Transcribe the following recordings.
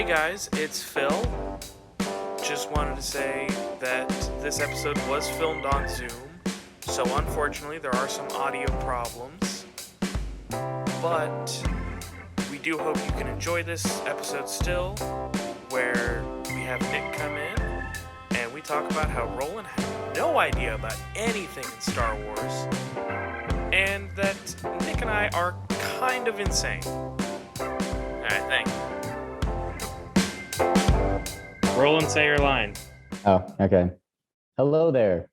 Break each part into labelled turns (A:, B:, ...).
A: Hey guys, it's Phil. Just wanted to say that this episode was filmed on Zoom, so unfortunately there are some audio problems. But we do hope you can enjoy this episode still, where we have Nick come in and we talk about how Rolan had no idea about anything in Star Wars, and that Nick and I are kind of insane. Alright, thanks. Roland, say your line.
B: Oh, okay. Hello there.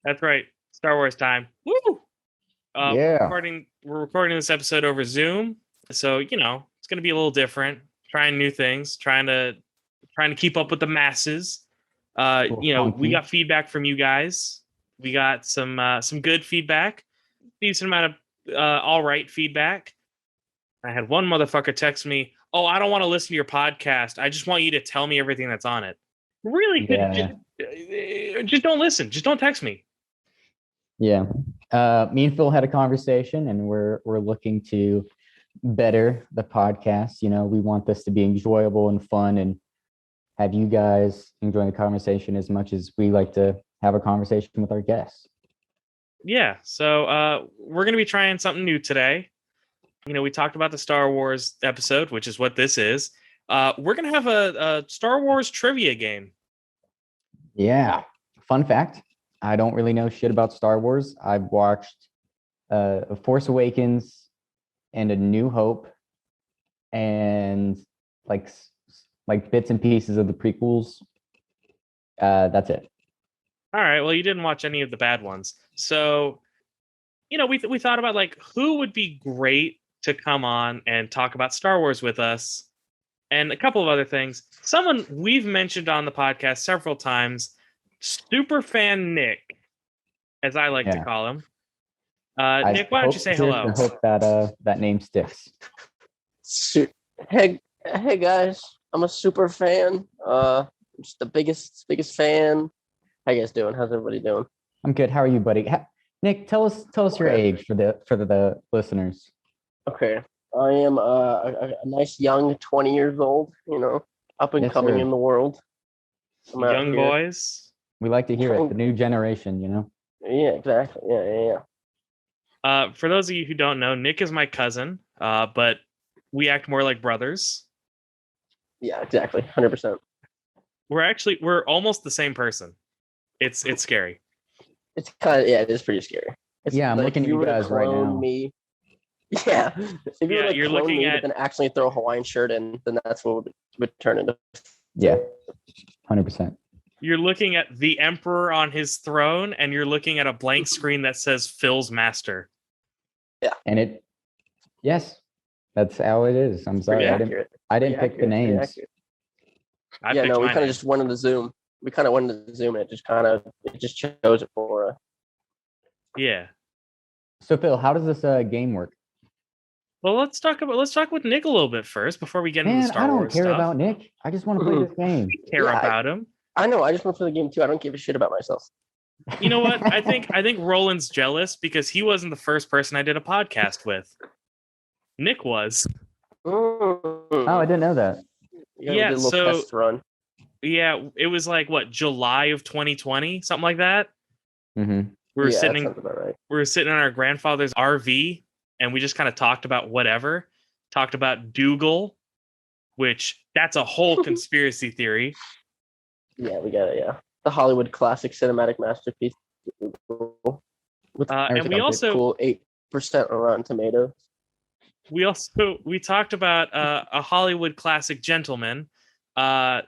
A: That's right. Star Wars time. Woo!
B: Yeah.
A: We're recording this episode over Zoom, so it's going to be a little different. Trying new things, trying to keep up with the masses. We got feedback from you guys. We got some good feedback, decent amount of all right feedback. I had one motherfucker text me, "Oh, I don't want to listen to your podcast. I just want you to tell me everything that's on it." Really?
B: Yeah.
A: Just don't listen. Just don't text me.
B: Yeah. Me and Phil had a conversation, and we're looking to better the podcast. We want this to be enjoyable and fun, and have you guys enjoying the conversation as much as we like to have a conversation with our guests.
A: Yeah. So we're gonna be trying something new today. We talked about the Star Wars episode, which is what this is. We're going to have a Star Wars trivia game.
B: Yeah. Fun fact, I don't really know shit about Star Wars. I've watched Force Awakens and A New Hope and like bits and pieces of the prequels. That's it.
A: All right. Well, you didn't watch any of the bad ones. So, we thought about who would be great to come on and talk about Star Wars with us, and a couple of other things. Someone we've mentioned on the podcast several times, Superfan Nick, as I like to call him. Nick, why don't you say hello?
B: I hope that name sticks.
C: Hey guys, I'm a super fan. Just the biggest fan. How you guys doing? How's everybody doing?
B: I'm good. How are you, buddy? Nick, tell us your age for the listeners.
C: Okay, I am a nice young 20 years old. Up and coming in the world.
A: Young boys.
B: We like to hear it. The new generation.
C: Yeah, exactly. Yeah.
A: For those of you who don't know, Nick is my cousin, but we act more like brothers.
C: Yeah, exactly. 100%.
A: We're almost the same person. It's scary.
C: It's it is pretty scary.
B: I'm looking at you guys right now.
C: Me, yeah. If
A: you're looking at
C: then actually throw a Hawaiian shirt in, then that's what would turn into.
B: Yeah, 100%.
A: You're looking at the Emperor on his throne, and you're looking at a blank screen that says Phil's Master.
C: Yeah,
B: and yes, that's how it is. I'm sorry, I didn't pick the names.
C: We kind of just went into Zoom. We kind of went into Zoom, and it just chose it for us.
A: Yeah.
B: So Phil, how does this game work?
A: Well, let's talk with Nick a little bit first before we get into Star Wars.
B: I don't care about Nick. I just want to play this game.
A: I care about him.
C: I know. I just want to play the game too. I don't give a shit about myself.
A: You know what? I think Roland's jealous because he wasn't the first person I did a podcast with. Nick was.
B: Oh, I didn't know that.
A: Yeah. So test run. Yeah, it was July of 2020, something like that.
B: Mm-hmm.
A: We were sitting in our grandfather's RV, and we just kind of talked about whatever. Talked about Dougal, which that's a whole conspiracy theory.
C: Yeah, we got it. Yeah, the Hollywood classic cinematic masterpiece.
A: And we also
C: cool 8% on Rotten Tomatoes.
A: We talked about a Hollywood classic gentleman, Kevin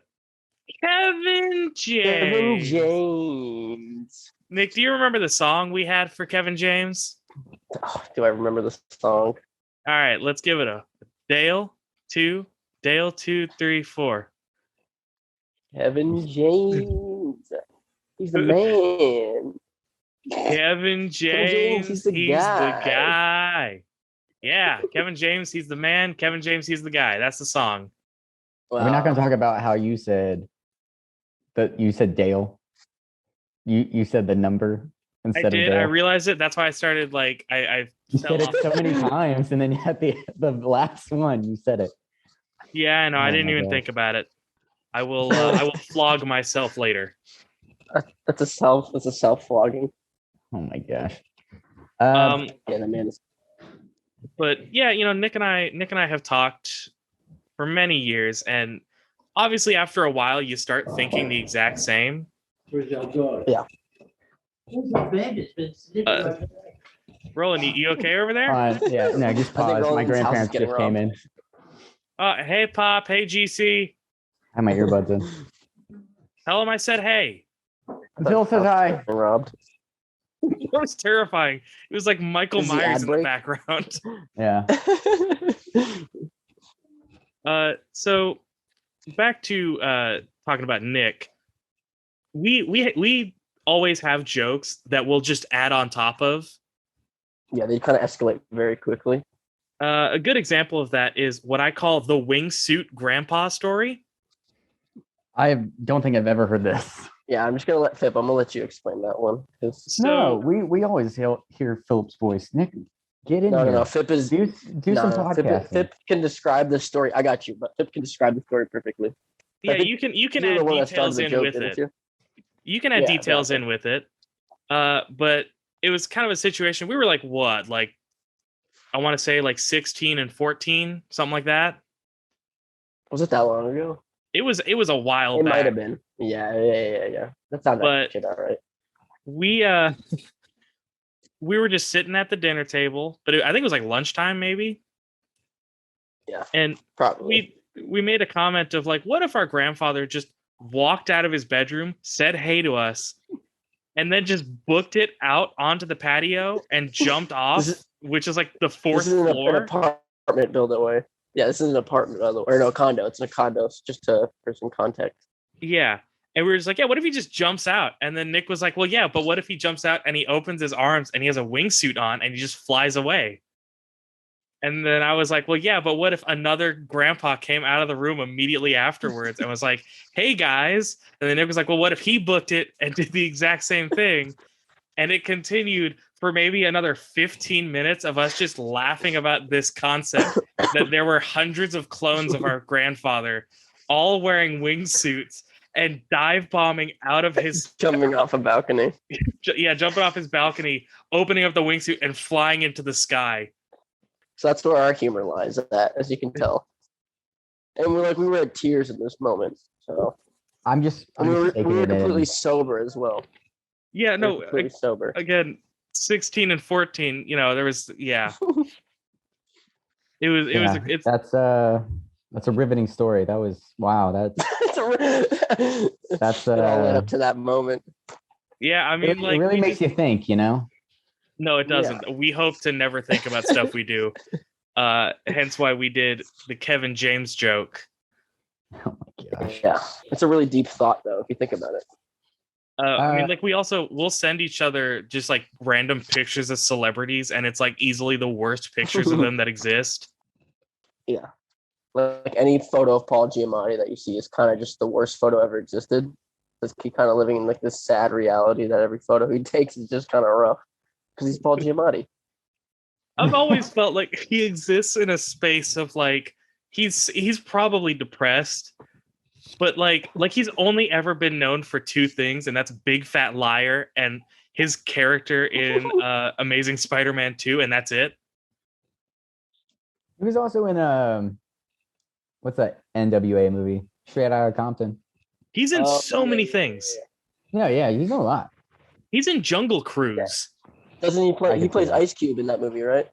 A: James. Nick, do you remember the song we had for Kevin James?
C: Oh, do I remember the song?
A: All right, let's give it a Dale 2, 3, 4.
C: Kevin James. He's the man.
A: Kevin James, he's the guy. Yeah, Kevin James, he's the man. Kevin James, he's the guy. That's the song.
B: Wow. We're not going to talk about how you said Dale. You said the number instead
A: I did.
B: of
A: I
B: the.
A: realized it. That's why I started like
B: You
A: fell
B: said it
A: off.
B: so many times, and then at the last one, you said it.
A: Yeah, no, I
B: Oh
A: didn't
B: my
A: even
B: gosh.
A: think about it. I will flog myself later.
C: That's a self flogging.
B: Oh my gosh.
A: Um,
C: Yeah, that man is.
A: but yeah, Nick and I have talked for many years, and obviously after a while you start thinking the exact same.
C: Yeah.
A: Roland, you okay over there?
B: Yeah, no, just
C: I think
B: pause. My
C: Roland's house is
B: grandparents
C: getting
B: just came
C: robbed.
B: in.
A: Hey Pop, hey GC.
B: I have my earbuds in.
A: Tell him I said hey.
B: Phil says hi.
C: Getting robbed.
A: It was terrifying. It was like Michael
C: Is the
A: Myers
C: ad
A: in the
C: break?
A: background.
B: Yeah.
A: So back to talking about Nick. We always have jokes that we'll just add on top of.
C: Yeah, they kind of escalate very quickly.
A: A good example of that is what I call the wingsuit grandpa story.
B: I don't think I've ever heard this.
C: Yeah, I'm gonna let you explain that one.
A: So
B: we always hear Philip's voice. Nick, get in
C: No,
B: here.
C: Fip is
B: Do some podcasting.
C: Fip can describe the story. I got you, but Fip can describe the story perfectly.
A: yeah, you can
C: You're
A: add
C: the one that started
A: details
C: the
A: in
C: joke,
A: with
C: didn't
A: it.
C: you?
A: You can add
C: Yeah,
A: details
C: exactly.
A: in with it. But it was kind of a situation. We were like, what? Like, I want to say like 16 and 14, something like that.
C: Was it that long ago?
A: It was a while
C: It
A: back.
C: might have been. Yeah. That sounds
A: But
C: shit all right.
A: we we were just sitting at the dinner table, but I think it was like lunchtime maybe.
C: Yeah,
A: And
C: probably.
A: we made a comment of like, what if our grandfather just walked out of his bedroom, said hey to us, and then just booked it out onto the patio and jumped off, which is like the fourth
C: This is
A: floor.
C: an apartment built that way. Yeah, this is an apartment, by the way. Or no, condo. It's a condo, just for some context.
A: Yeah. And we were just like, yeah, what if he just jumps out? And then Nick was like, well, yeah, but what if he jumps out and he opens his arms and he has a wingsuit on and he just flies away? And then I was like, well, yeah, but what if another grandpa came out of the room immediately afterwards and was like, hey, guys? And then Nick was like, well, what if he booked it and did the exact same thing? And it continued for maybe another 15 minutes of us just laughing about this concept that there were hundreds of clones of our grandfather all wearing wingsuits and dive bombing out of his
C: Jumping off a balcony.
A: yeah, jumping off his balcony, opening up the wingsuit and flying into the sky.
C: So that's where our humor lies at, as you can tell. And we were at tears in this moment. So
B: I'm just
C: we were
B: taking it
C: completely
B: in.
C: sober as well.
A: Yeah,
C: We were
A: no,
C: completely sober.
A: again, 16 and 14, there was it's
B: That's a riveting story. That was wow. That's
C: It all led up to that moment.
A: yeah, I mean,
B: it really makes you think,
A: No, it doesn't. Yeah. We hope to never think about stuff we do. Hence why we did the Kevin James joke.
B: Oh my gosh.
C: Yeah. It's a really deep thought though, if you think about it.
A: I mean, like we'll send each other just like random pictures of celebrities, and it's like easily the worst pictures of them that exist.
C: Yeah. Like any photo of Paul Giamatti that you see is kind of just the worst photo ever existed. Because he's kind of living in like this sad reality that every photo he takes is just kind of rough. Because he's Paul Giamatti.
A: I've always felt like he exists in a space of like he's probably depressed, but like he's only ever been known for two things, and that's Big Fat Liar and his character in Amazing Spider-Man 2, and that's it.
B: He was also in what's that NWA movie? Straight Outta Compton.
A: He's in so many things.
B: Yeah, he's in a lot.
A: He's in Jungle Cruise.
C: Yeah. Doesn't he play? He plays Ice Cube in that movie, right?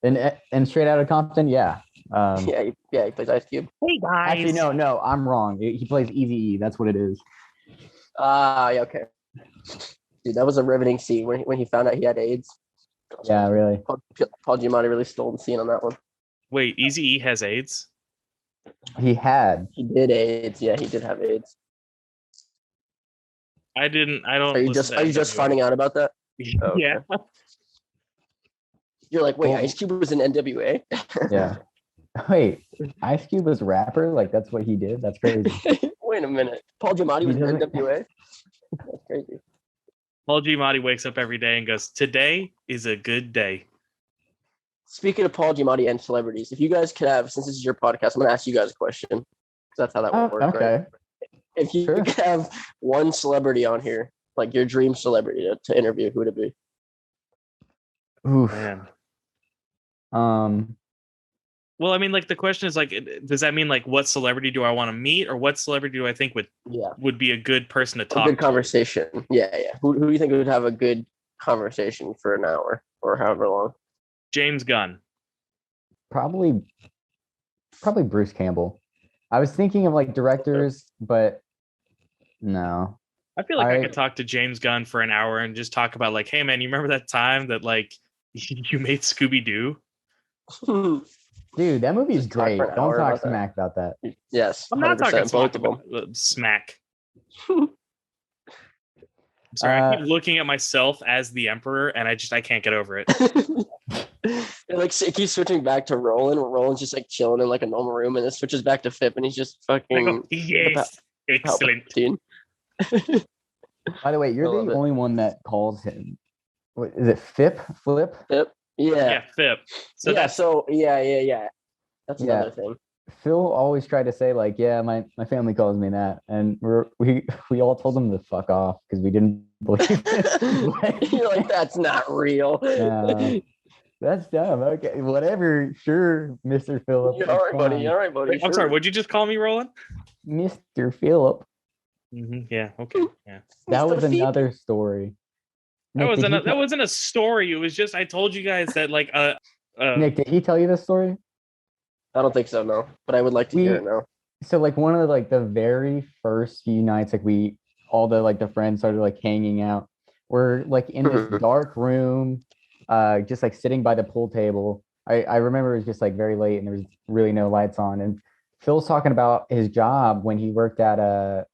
B: And Straight Outta Compton, yeah.
C: Yeah, he plays Ice Cube.
A: Hey guys.
B: Actually, no, I'm wrong. He plays Eazy-E. That's what it is.
C: Yeah, okay. Dude, that was a riveting scene when he found out he had AIDS.
B: Yeah, really.
C: Paul Giamatti really stole the scene on that one.
A: Wait, Eazy-E has AIDS?
B: He
C: did AIDS. Yeah, he did have AIDS.
A: I don't.
C: Are you just finding out about that?
A: Oh, okay. Yeah.
C: You're like, wait, Ice Cube was in NWA?
B: Yeah. Wait, Ice Cube was a rapper? Like, that's what he did? That's crazy.
C: Wait a minute. Paul Giamatti was in NWA? That's crazy.
A: Paul Giamatti wakes up every day and goes, "Today is a good day."
C: Speaking of Paul Giamatti and celebrities, if you guys could have, since this is your podcast, I'm going to ask you guys a question. 'Cause that's how that
B: Oh,
C: works,
B: okay.
C: right? If you
B: Sure.
C: could have one celebrity on here, like your dream celebrity to interview, who would it be?
B: Oof.
A: Man.
B: Um,
A: Well, I mean, like the question is like, does that mean like what celebrity do I want to meet, or what celebrity do I think would be a good person to
C: A
A: talk
C: good
A: to?
C: conversation. Yeah. Who do you think would have a good conversation for an hour or however long?
A: James Gunn.
B: probably Bruce Campbell. I was thinking of like directors, but no.
A: I feel like I could talk to James Gunn for an hour and just talk about like, hey man, you remember that time that like you made Scooby Doo?
B: Dude, that movie is
C: Just talk
B: great.
C: for an
B: Don't
C: hour
B: talk
C: about that.
B: smack about that.
C: Yes,
A: I'm not
C: 100%.
A: talking
C: Both of them.
A: smack. I'm sorry, I keep looking at myself as the Emperor, and I can't get over it.
C: And like it keeps switching back to Roland. Roland's just like chilling in like a normal room, and it switches back to Fip, and he's just
A: I
C: fucking
A: go, yes, excellent.
C: Palpatine.
B: By the way, you're
C: I love
B: the
C: it.
B: only one that calls him. What is it? Flip?
C: Fip.
A: Yeah,
C: Yeah.
A: Fip. So
C: Yeah.
A: that's
C: So yeah. That's
B: Yeah.
C: another thing.
B: Phil always tried to say like, yeah, my family calls me that, and we all told him to fuck off because we didn't believe it.
C: You're like, that's not real.
B: That's dumb. Okay, whatever. Sure, Mr. Phillip.
C: You're all right, buddy. All right, buddy.
A: Wait, I'm sorry. What'd you just call me, Roland?
B: Mr. Phillip.
A: Yeah. Okay. Yeah.
B: That
C: Mr.
B: was
C: Feet.
B: another story.
A: That
B: Nick,
A: wasn't a story. It was just I told you guys that like
B: Nick, did he tell you this story?
C: I don't think so, no. But I would like to hear it now.
B: So like one of the like the very first few nights, like we all the friends started like hanging out. We're like in this dark room, just like sitting by the pool table. I remember it was just like very late and there was really no lights on. And Phil's talking about his job when he worked at the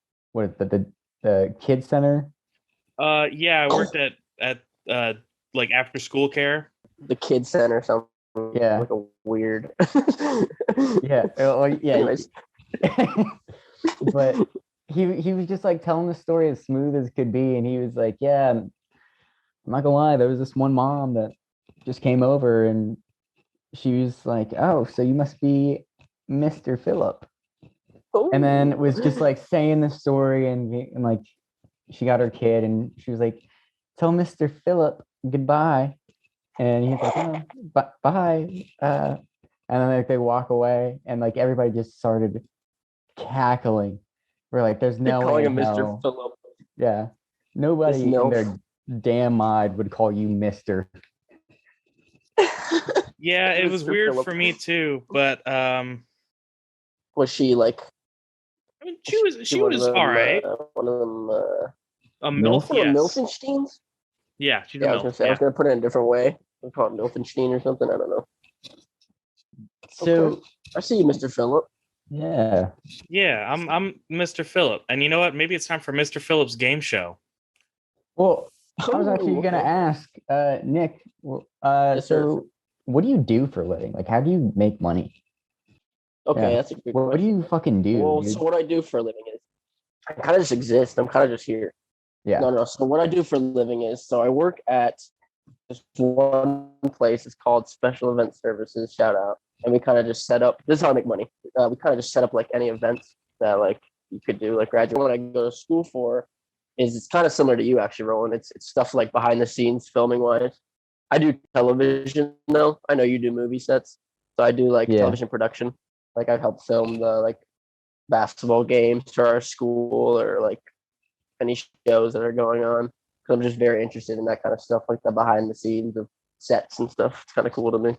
B: kids center.
A: Yeah, I worked at like after school care.
C: The kids center something.
B: Yeah.
C: Like a weird.
B: Yeah. Yeah.
C: Anyways.
B: But he was just like telling the story as smooth as could be, and he was like, yeah, I'm not gonna lie, there was this one mom that just came over and she was like, oh, so you must be Mr. Phillip. And then it was just like saying the story and like she got her kid and she was like, tell Mr. Phillip goodbye. And he's like, oh, bye. And then like they walk away and like everybody just started cackling. We're like, there's no way.
C: Calling him Mr. Phillip.
B: Yeah. Nobody in their damn mind would call you Mr.
A: Yeah, it was weird for me too, but
C: was she like
A: I mean she was all right.
C: One of them
A: A MILF, yes.
C: Milfensteins?
B: Yeah,
A: she's a MILF.
C: I was gonna put it in a different way. We call it Milfenstein or something. I don't know.
B: So
C: okay. I see you, Mr. Phillip.
B: Yeah.
A: Yeah, I'm Mr. Phillip. And you know what? Maybe it's time for Mr. Phillip's game show.
B: Well, I was actually going to ask, Nick,
C: Yes,
B: so what do you do for a living? Like, how do you make money?
C: Okay, that's a good question.
B: What do you fucking do?
C: Well, so what I do for a living is I kind of just exist. I'm kind of just here.
B: Yeah.
C: No. So what I do for a living is, so I work at this one place. It's called Special Event Services. Shout out. And we kind of just set up, this is how I make money. We kind of just set up like any events that like you could do, like graduate. What I go to school for is it's kind of similar to you actually, Roland. It's stuff like behind the scenes filming wise. I do television though. I know you do movie sets. So I do like television production. Like I've helped film the like basketball games for our school or like any shows that are going on. Cause I'm just very interested in that kind of stuff, like the behind the scenes of sets and stuff. It's kind of cool to me.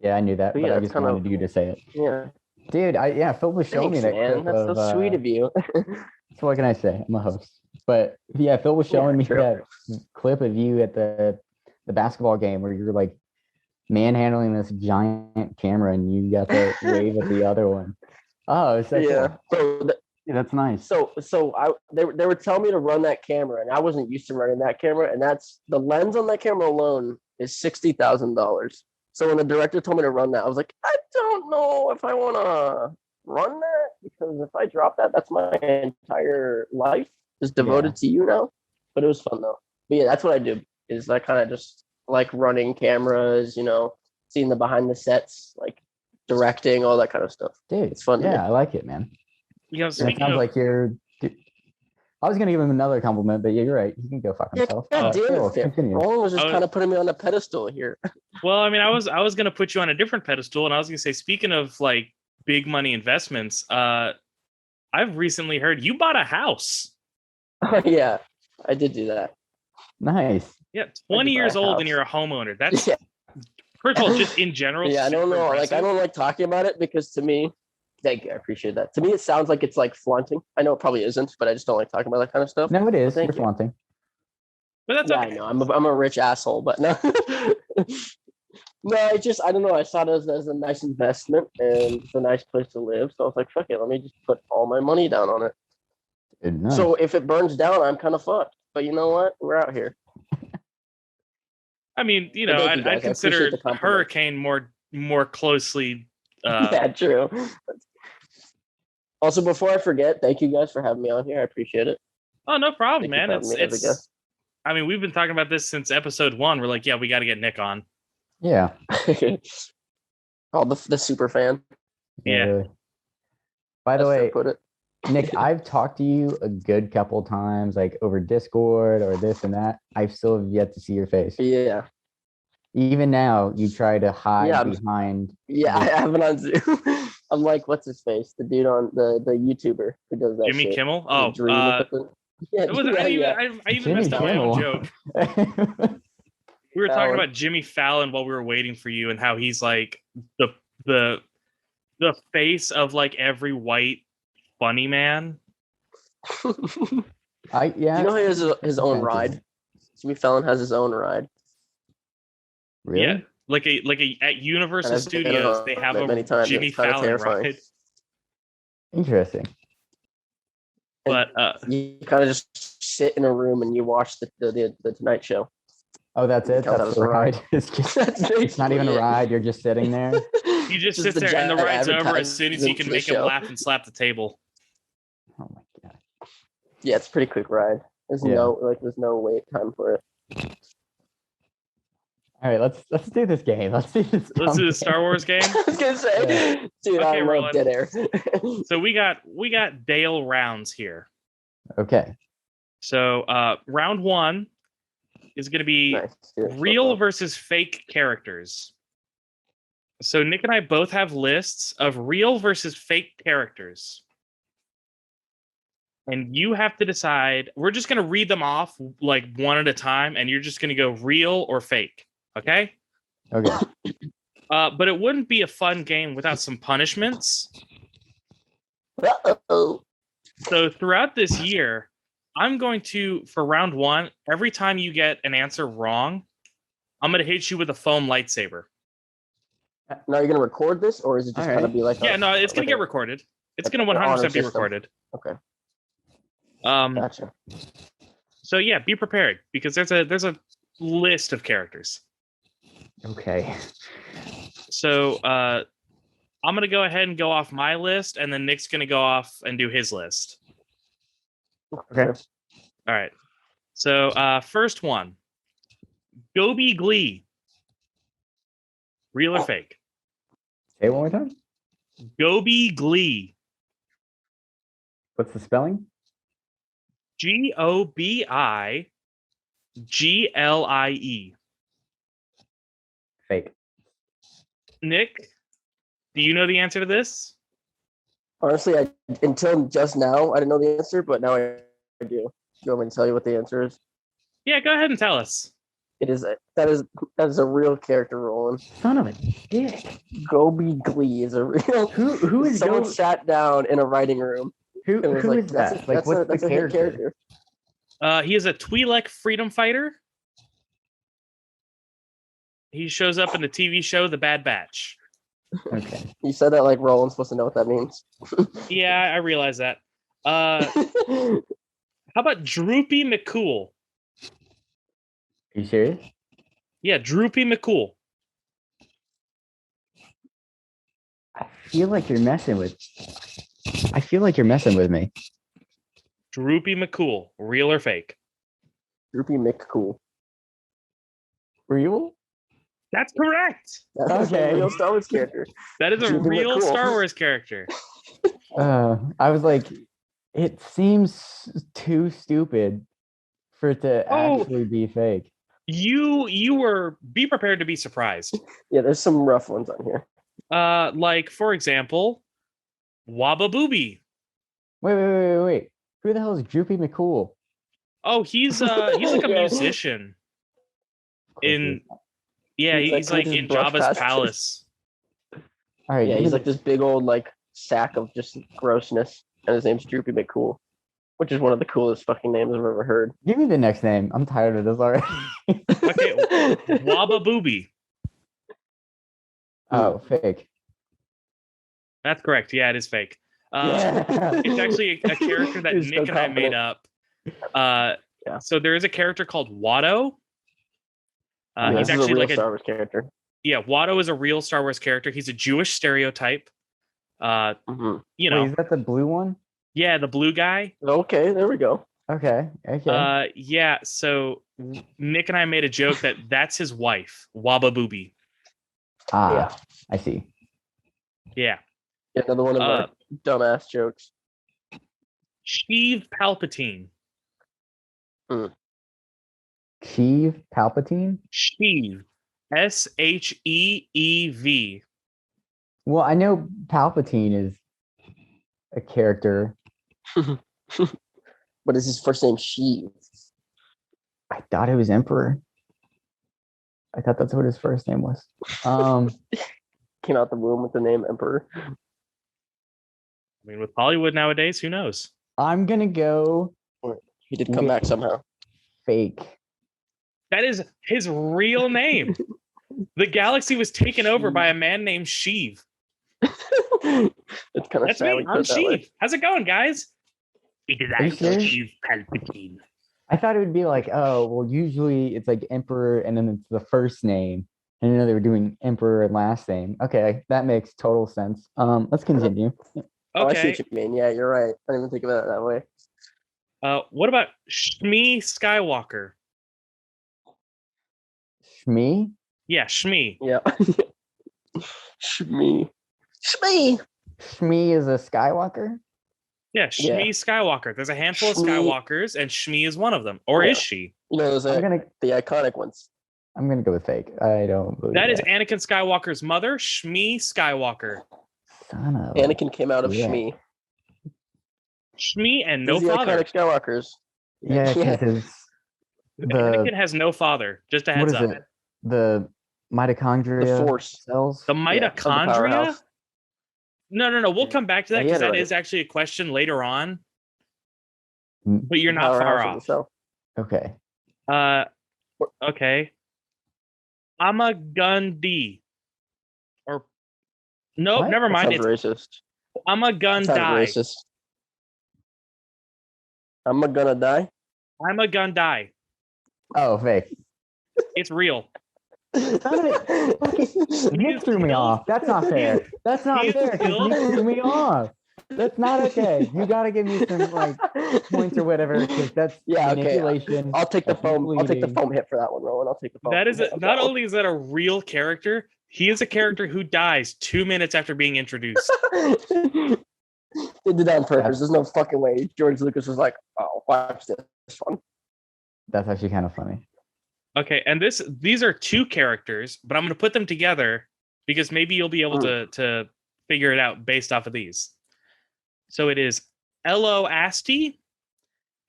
B: Yeah, I knew that, but I just wanted you to say it.
C: Yeah.
B: Dude, Phil was showing me that clip.
C: That's so sweet of you.
B: So what can I say? I'm a host. But yeah, Phil was showing me that clip of you at the basketball game where you're like manhandling this giant camera and you got the wave at the other one. Oh, it's so cool.
C: So
B: that's nice.
C: So they were telling me to run that camera, and I wasn't used to running that camera, and that's the lens on that camera alone is $60,000. So when the director told me to run that, I was like, I don't know if I want to run that because if I drop that, that's my entire life is devoted to you now. But it was fun though. But yeah, that's what I do. Is I kind of just like running cameras, seeing the behind the sets, like directing, all that kind of stuff.
B: Dude,
C: It's fun to me.
B: Yeah, I like it, man.
A: You know,
B: And it
A: speaking
B: sounds
A: of,
B: like you're. I was gonna give him another compliment, but yeah, you're right. He can go fuck
C: Yeah,
B: himself.
C: God damn
B: Cool,
C: it, Fit.
B: continue.
C: Roland was just
A: Oh.
C: kind of putting me on a pedestal here.
A: well, I mean, I was gonna put you on a different pedestal, and I was gonna say, speaking of like big money investments, I've recently heard you bought a house.
C: Yeah, I did do that.
B: Nice.
A: Yeah,
C: I
A: 20
C: did buy
A: years
C: a
A: old
C: house.
A: and you're a homeoner. That's
C: Yeah.
A: first of all, just in general.
C: Yeah, I don't
A: super
C: know.
A: impressive.
C: Like, I don't like talking about it because to me, thank you, I appreciate that. To me, it sounds like it's like flaunting. I know it probably isn't, but I just don't like talking about that kind of stuff.
B: No, it is.
C: thank
B: You're
C: you.
B: flaunting.
A: But that's
C: Yeah,
A: okay.
C: I know. I'm a rich asshole, but no. No, I don't know. I saw it as a nice investment and it's a nice place to live. So I was like, fuck it, let me just put all my money down on it.
B: Dude, nice.
C: So if it burns down, I'm kind of fucked. But you know what? We're out here.
A: I mean,
C: But thank you, guys. I
A: I'd consider
C: appreciate the compliment.
A: hurricane more closely.
C: Yeah, true. Also, before I forget, thank you guys for having me on here. I appreciate it.
A: Oh, no problem,
C: Thank you
A: man.
C: for having me as a guest.
A: I mean, we've been talking about this since episode 1. We're like, yeah, we got to get Nick on.
B: Yeah.
C: Oh, the super fan.
A: Yeah.
B: Really. By the
C: That's how
B: way,
C: to put it.
B: Nick, I've talked to you a good couple times, like over Discord or this and that. I still have yet to see your face.
C: Yeah.
B: Even now, you try to hide
C: Yeah,
B: behind.
C: Yeah, I have it on Zoom. I'm like, what's his face? The dude on the YouTuber who does that
A: Jimmy
C: shit.
A: Kimmel?
C: The
A: Oh,
C: Dream or something. Yeah,
A: it was, I even
B: Jimmy
A: messed up my own
B: Kimmel.
A: joke. We were talking
C: Fallon.
A: about Jimmy Fallon while we were waiting for you and how he's like the face of like every white funny man.
C: Do you know he has his own
B: Thank you.
C: ride? Jimmy Fallon has his own ride.
B: Really?
A: Yeah, like a at Universal
C: And I've been
A: Studios
C: on
A: they have
C: it
A: a
C: many times.
A: Jimmy
C: It's kinda
A: Fallon
C: terrifying.
A: ride.
B: Interesting.
A: But
C: You kind of just sit in a room and you watch the Tonight Show.
B: Oh, that's it.
C: Count that
B: That's
C: as
B: the
C: a ride.
B: ride. It's just,
C: That's
B: it's not even a
C: basically it.
B: ride. You're just sitting there.
A: he just sits there and the ride's over as soon as you can make him laugh and slap the table.
B: Oh my god.
C: Yeah, it's a pretty quick ride. There's
B: Yeah.
C: there's no wait time for it.
B: All right, let's do this game. Let's do this.
A: Let's do the
B: dumb
A: Star Wars game.
C: I was gonna say, dude,
A: Okay,
C: I
A: Roland.
C: love dead air.
A: So we got Dale rounds here.
B: game. Okay.
A: So round 1 is going to be
C: Nice, dude.
A: real versus fake characters. So Nick and I both have lists of real versus fake characters. And you have to decide. We're just going to read them off like one at a time, and you're just going to go real or fake. Okay?
B: Okay.
A: But it wouldn't be a fun game without some punishments.
C: Uh-oh.
A: So throughout this year, I'm going to, for round 1, every time you get an answer wrong, I'm going to hit you with a foam lightsaber.
C: Now you're gonna record this, or is it just
B: All
C: gonna
B: right.
C: be like?
A: Yeah, no, it's going to get recorded. It's going to
C: an honor
A: 100% be
C: system.
A: recorded.
C: Okay,
A: Um,
C: gotcha.
A: so yeah, be prepared because there's a list of characters.
B: Okay.
A: So I'm going to go ahead and go off my list, and then Nick's going to go off and do his list.
B: Okay.
A: All right. So first one, Gobi Glee. Real or fake?
B: Say it one more time.
A: Gobi Glee.
B: What's the spelling?
A: Gobiglie.
B: Fake.
A: Nick, do you know the answer to this?
C: Honestly, until just now, I didn't know the answer, but now I do. You want me to tell you what the answer is?
A: Yeah, go ahead and tell us.
C: It is that is a real character, Roland.
B: Son of a dick.
C: Gobi Glee is a real.
B: Who is
C: Someone
B: Go-
C: sat down in a writing room
B: who
C: and was
B: who
C: like,
B: is that? Like, what's
C: that's
B: the
C: a hit
B: character?
A: He is a Twi'lek freedom fighter. He shows up in the TV show The Bad Batch.
B: Okay.
C: You said that like Roland's supposed to know what that means.
A: Yeah, I realize that. How about Droopy McCool?
B: Are you serious?
A: Yeah, Droopy McCool.
B: I feel like you're messing with me.
A: Droopy McCool, real or fake?
C: Droopy McCool.
B: Real?
A: That's correct.
C: That's
B: Okay.
C: a real Star Wars character.
A: That is a
C: Droopy
A: real
C: McCool.
A: Star Wars character.
B: I was like, it seems too stupid for it to
A: Oh.
B: actually be fake.
A: You were be prepared to be surprised.
C: Yeah, there's some rough ones on here.
A: Like for example, Wabba Booby.
B: Wait. Who the hell is Droopy McCool?
A: Oh, he's like a
C: Yeah.
A: musician. He's
C: He's like
A: like in
C: brush
A: Jabba's
C: past-
A: palace.
B: All right,
C: Yeah,
B: give
C: he's
B: me
C: like this big old like sack of just grossness, and his name's Droopy McCool, which is one of the coolest fucking names I've ever heard.
B: give me the next name. I'm tired of this already.
A: Okay, Wabba Booby.
B: Oh, fake.
A: That's correct. Yeah, it is fake.
B: Yeah.
A: It's actually a character that
C: You're so
A: Nick and I made
C: confident.
A: up.
C: Yeah.
A: So there is a character called Watto.
C: Yeah,
A: He's
C: this is
A: actually
C: a real
A: like
C: Star Wars character.
A: Yeah, Watto is a real Star Wars character. He's a Jewish stereotype.
C: Mhm.
A: You
B: Wait,
A: know,
B: is that the blue one?
A: yeah, the blue guy.
C: Okay, there we go.
B: Okay.
A: Yeah. So Nick and I made a joke that that's his wife, Wabba Booby.
B: Ah, I see.
A: Yeah.
C: Yeah, another one of our dumbass jokes.
A: Sheev Palpatine.
B: Sheev Palpatine?
A: Sheev. Sheev.
B: Well, I know Palpatine is a character.
C: What is his first name? Sheev.
B: I thought it was Emperor. I thought that's what his first name was.
C: Came out the womb with the name Emperor.
A: I mean, with Hollywood nowadays, who knows?
B: I'm gonna go
C: He did come back somehow.
B: fake.
A: That is his real name. The galaxy was taken over by a man named Sheev.
C: It's kind of
A: That's
C: sad.
A: me.
C: we put
A: I'm
C: it that way.
A: Sheev. How's it going, guys? It is
B: Are you serious?
A: Sheev Palpatine.
B: I thought it would be like, oh, well, usually it's like Emperor and then it's the first name. And they were doing Emperor and last name. Okay, that makes total sense. Let's continue.
C: Oh, I see
A: Okay.
C: what you mean. Yeah, you're right. I didn't even think of it that way.
A: What about Shmi Skywalker?
B: Shmi?
A: Yeah, Shmi.
C: Yeah. Shmi. Shmi.
B: Shmi is a Skywalker?
A: Yeah, Shmi
C: Yeah.
A: Skywalker. There's a handful of
C: Shmi.
A: Skywalkers, and Shmi is one of them. Or
C: Yeah.
A: is she?
C: You know, those
B: I'm
C: are
B: gonna
C: the iconic ones.
B: go with fake. I don't believe
A: That is Anakin Skywalker's mother, Shmi Skywalker.
B: Son of
C: Anakin came out of
B: Yeah.
C: Shmi.
A: Shmi and no
C: These are the
A: father.
C: iconic Skywalkers.
B: Yeah,
C: Yeah.
B: because
A: Anakin
B: the
A: has no father. Just a
B: what
A: heads
B: is
A: up.
B: it? The mitochondria
C: The Force.
B: cells.
A: The
C: Yeah, of the
A: mitochondria?
C: powerhouse.
A: No. We'll come back to that
C: Yeah,
A: because that
C: right.
A: is actually a question later on.
B: Mm.
A: But you're not far
C: Powerhouse of the
A: off.
C: cell.
B: Okay.
A: Okay. I'm a gun D. Or nope,
B: What?
A: never
C: That
A: mind.
C: sounds
A: It's
C: racist.
A: I'm a gun
C: That sounds
A: die.
C: racist. I'm gonna die.
A: I'm a gun die.
B: Oh, fake.
A: It's real.
B: Nick threw me off. That's not fair. That's not
A: He's
B: fair. 'Cause
A: still-
B: Nick threw me off. That's not okay. You gotta give me some like points or whatever, because that's
C: Yeah, okay.
B: manipulation.
C: I'll take the
B: That's you
C: foam. I'll take the
B: bleeding.
C: foam hit for that one, Rowan. I'll take the foam.
A: That is
C: hit on
A: not
C: that one.
A: only is that a real character, he is a character who dies 2 minutes after being introduced.
C: They did that on purpose. There's no fucking way. George Lucas was like, "Oh, watch this one."
B: That's actually kind of funny.
A: Okay, and these are two characters, but I'm going to put them together because maybe you'll be able to figure it out based off of these. So it is Elo Asti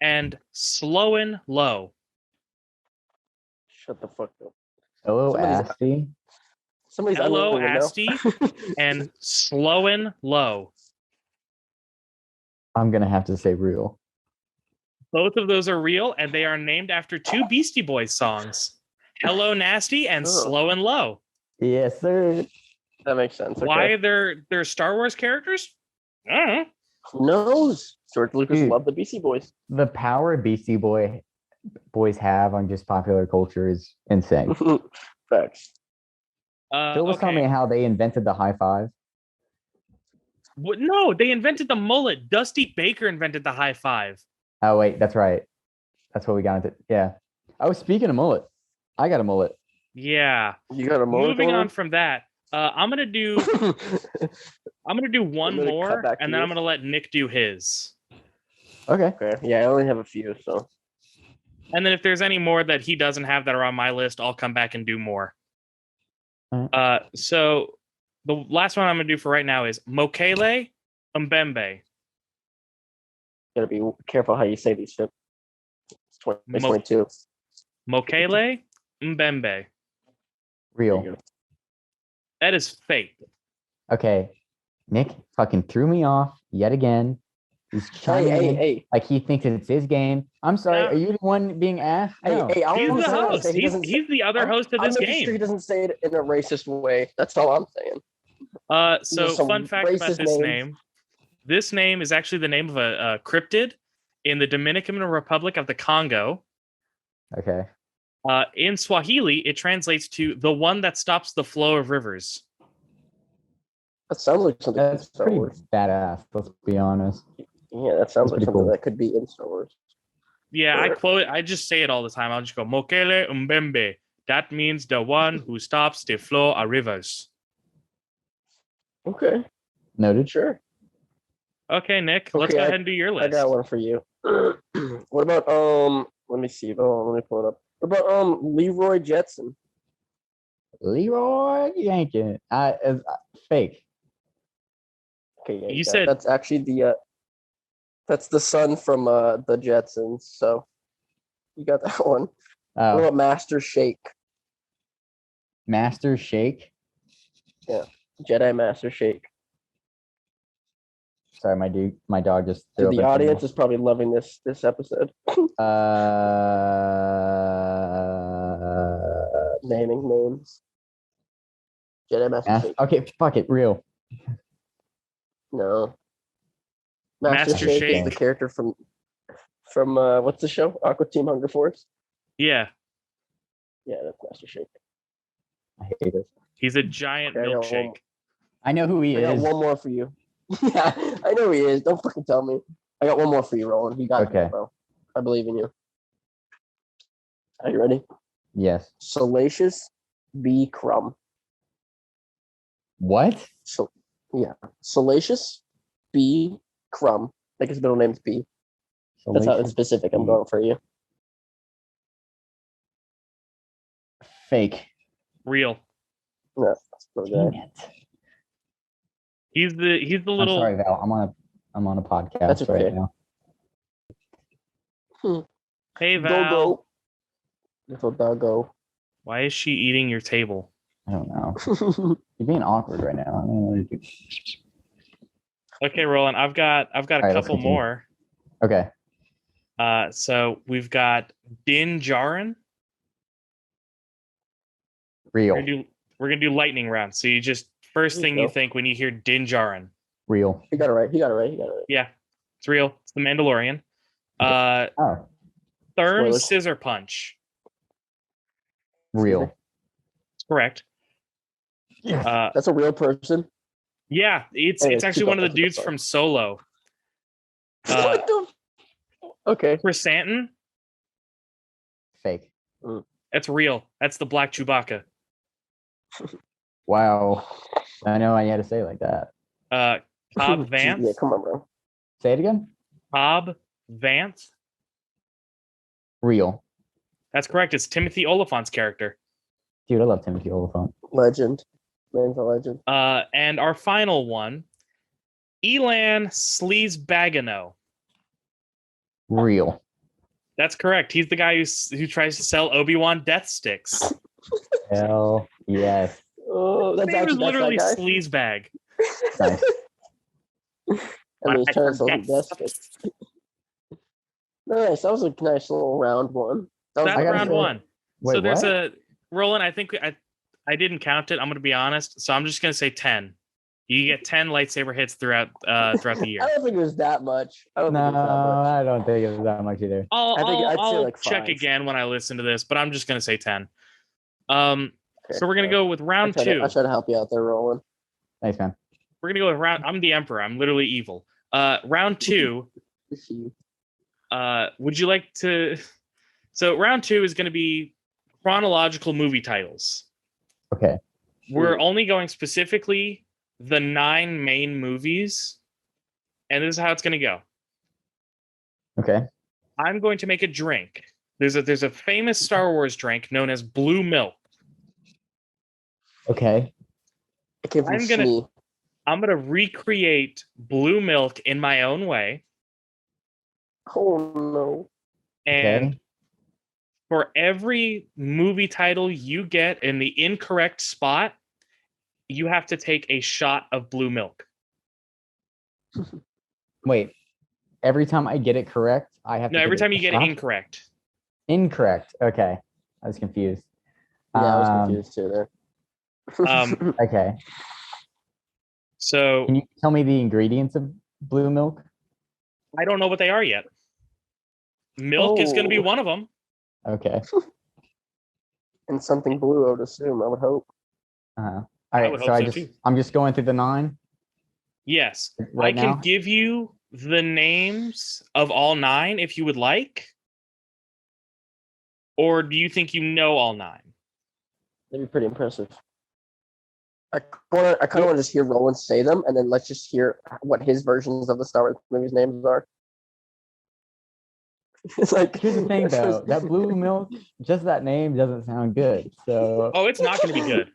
A: and Sloan Low.
C: Shut the fuck up.
B: Hello,
C: Somebody's-
B: Asti.
C: Somebody's
A: Elo
C: under the window.
A: Asti and Sloan Low.
B: I'm gonna have to say real.
A: Both of those are real, and they are named after two Beastie Boys songs. Hello Nasty and
C: Oh.
A: Slow and Low.
B: Yes, sir.
C: That makes sense. Okay.
A: Why they're Star Wars characters? I don't know.
C: Who knows? George Lucas
B: Dude.
C: loved the Beastie Boys.
B: The power Beastie Boys have on just popular culture is insane.
C: Facts.
B: Phil was telling me how they invented the high five.
A: No, they invented the mullet. Dusty Baker invented the high five.
B: Oh wait, that's right. That's what we got into. Yeah. Oh, speaking of mullet, I got a mullet.
A: Yeah.
C: You got a mullet.
A: Moving on from that, I'm gonna do one
C: I'm gonna cut
A: more,
C: back to
A: and then I'm
C: yours.
A: gonna let Nick do his.
B: Okay.
C: Okay. Yeah, I only have a few, so.
A: And then if there's any more that he doesn't have that are on my list, I'll come back and do more.
B: Alright.
A: So the last one I'm gonna do for right now is Mokele Mbembe.
C: Gotta be careful how you say these shit. It's 2022.
A: Mokele Mbembe.
C: There
B: Real.
C: you go.
A: That is fake.
B: Okay. Nick fucking threw me off yet again. He's chiming in
C: Hey.
B: like he thinks it's his game. I'm sorry.
A: Yeah.
B: Are you the one being asked? No.
C: Hey, I
A: He's
C: want
A: the
C: to
A: host.
C: say he doesn't.
A: He's the other host of
C: I'm
A: this
C: making sure he
A: game.
C: doesn't say it in a racist way. That's all I'm saying.
A: So
C: Some
A: fun fact about
C: racist
A: this
C: names.
A: name. This name is actually the name of a cryptid in the Dominican Republic of the Congo.
B: Okay.
A: In Swahili, it translates to the one that stops the flow of rivers.
C: That sounds like something
B: That's
C: from Star
B: pretty
C: Wars.
B: badass. Let's be honest.
C: Yeah, that sounds
B: That's
C: like
B: pretty
C: something
B: cool.
C: that could be in Star Wars.
A: Yeah, I quote it. I just say it all the time. I'll just go Mokele Mbembe. That means the one who stops the flow of rivers.
C: Okay,
B: Noted.
C: sure.
A: Okay, Nick, let's
C: Okay,
A: go ahead and do your
C: I
A: list.
C: got one for you. What about Let me see. Oh, let me pull it up. What about Leroy Jetson?
B: Leroy Jenkins. Fake.
C: Okay, yeah,
A: You said-
C: that's actually that's the son from the Jetsons. So you got that one. What
B: Oh,
C: about Master Shake?
B: Master Shake.
C: Jedi Master Shake.
B: Sorry, my dog just threw
C: Dude,
B: up
C: the
B: in
C: audience is probably loving this episode. Naming names. Jedi Master Shake.
B: Okay, fuck it. Real.
C: No.
A: Master
C: Master Shake is
A: Shake.
C: the character from what's the show? Aqua Team Hunger Force.
A: Yeah,
C: Yeah, that's Master Shake.
B: I hate it.
A: he's a giant
C: Okay, I got
A: milkshake.
B: I know who he
C: I got
B: is.
C: one more for you. Yeah, I know he is. Don't fucking tell me. I got one more for you, Roland. You got
B: Okay.
C: it, bro. I believe in you. Are you ready?
B: Yes.
C: Salacious B. Crumb.
B: What?
C: So, yeah. Salacious B. Crumb. Like his middle name's B. That's how
B: Salacious
C: specific I'm
B: B.
C: going for you.
B: Fake.
A: Real.
C: No, that's no
B: Damn
C: guy.
B: it.
A: He's the
B: I'm
A: little.
B: sorry, Val. I'm on a podcast
C: That's okay.
B: right now.
A: Hey Val,
C: Doggo. Little doggo.
A: why is she eating your table?
B: I don't know. You're being awkward right now. I don't know what to do.
A: Okay, Roland, I've got a
B: All right, let's
A: couple
B: continue.
A: more.
B: Okay.
A: So we've got Din Djarin.
B: Real.
A: We're gonna do lightning round. So you just first
C: There you
A: thing you
C: go.
A: think when you hear Din Djarin.
B: Real.
C: He got it right.
A: Yeah, it's real. It's the Mandalorian.
B: Oh,
A: Thurm
C: Spoilers.
A: Scissor Punch.
B: real.
A: That's correct.
B: Yeah.
C: That's a real person.
A: Yeah, it's
C: Anyways,
A: actually
C: keep
A: one
C: up,
A: of the
C: keep up,
A: dudes
C: sorry.
A: from Solo.
C: What the? Okay.
A: Chrysanthemum.
B: Fake.
A: That's real. That's the Black Chewbacca.
B: Wow. I know I had to say it like that.
A: Cobb Vance.
C: Yeah, come on, bro.
B: Say it again.
A: Cobb Vance.
B: Real.
A: That's correct. It's Timothy Oliphant's character.
B: Dude, I love Timothy Oliphant.
C: Legend. Man's a legend.
A: And our final one, Elan Sleazebagano.
B: Real.
A: That's correct. He's the guy who tries to sell Obi-Wan death sticks.
B: Hell yes.
C: Oh,
A: His
C: that's
A: name is
C: actually
A: literally
C: that guy.
A: Sleazebag.
B: Nice.
C: And he's trying to sell some death sticks. Nice. That was a nice little round one. That was
A: That's
B: I gotta
A: round
B: say-
A: one.
B: Wait,
A: So there's
B: what?
A: Roland, I think I didn't count it. I'm going to be honest. So I'm just going to say 10. You get 10 lightsaber hits throughout the year.
C: I don't think it was that much. I don't
B: No,
C: think it was that much.
B: I don't think it was that much either.
A: I'll
C: I'd say
A: I'll
C: like
A: check
C: 5.
A: again when I listen to this, but I'm just going to say 10.
C: Okay,
A: So we're going to go with round
C: I
A: 2.
C: try to help you out there, Roland.
B: Thanks, man.
A: We're going to go with round. I'm the Emperor. I'm literally evil. Round 2. Would you like to? So round 2 is going to be chronological movie titles.
B: Okay.
A: We're only going specifically the 9 main movies, and this is how it's going to go.
B: Okay.
A: I'm going to make a drink. There's a famous Star Wars drink known as blue milk.
B: Okay.
C: It came from Shmi.
A: I'm gonna recreate blue milk in my own way.
C: Oh no.
A: And for every movie title you get in the incorrect spot, you have to take a shot of blue milk.
B: Wait. Every time I get it correct, I have to.
A: No, every
B: take
A: time you get it incorrect.
B: Incorrect. Okay. I was confused.
C: Yeah, I was confused too there.
B: Okay.
A: So
B: can you tell me the ingredients of blue milk?
A: I don't know what they are yet. Milk is going to be one of them.
B: Okay.
C: And something blue, I would assume. I would hope.
B: All right. So I'm just going through the 9.
A: Yes.
B: Right
A: I can
B: now?
A: give you the names of all 9 if you would like. Or do you think you know all 9?
C: That'd be pretty impressive. I kind of want to just hear Roland say them, and then let's just hear what his versions of the Star Wars movies' names are.
B: It's like, here's the thing, though. That blue milk, just that name doesn't sound good. So.
A: Oh, it's not going to be good.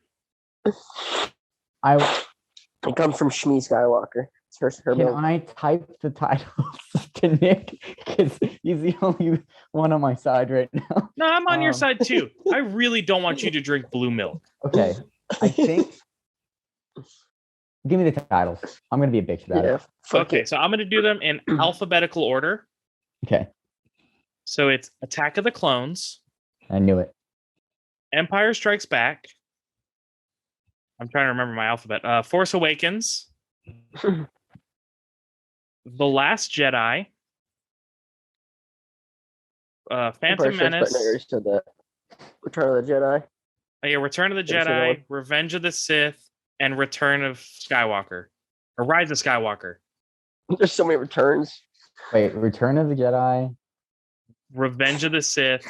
C: It comes from Shmi Skywalker. It's her
B: Can
C: milk.
B: I type the titles to Nick? Because he's the only one on my side right now.
A: No, I'm on your side too. I really don't want you to drink blue milk.
B: Okay. I think. Give me the titles. I'm going to be a bitch about it.
A: Okay, so I'm going to do them in alphabetical order.
B: Okay.
A: So it's Attack of the Clones.
B: I knew it.
A: Empire Strikes Back. I'm trying to remember my alphabet. Force Awakens. The Last Jedi. Phantom Menace.
C: I already said that. Return of the Jedi.
A: Yeah, Return of the Jedi, Revenge of the Sith, and Return of Skywalker. Or Rise of Skywalker.
C: There's so many returns.
B: Wait, Return of the Jedi.
A: Revenge of the Sith,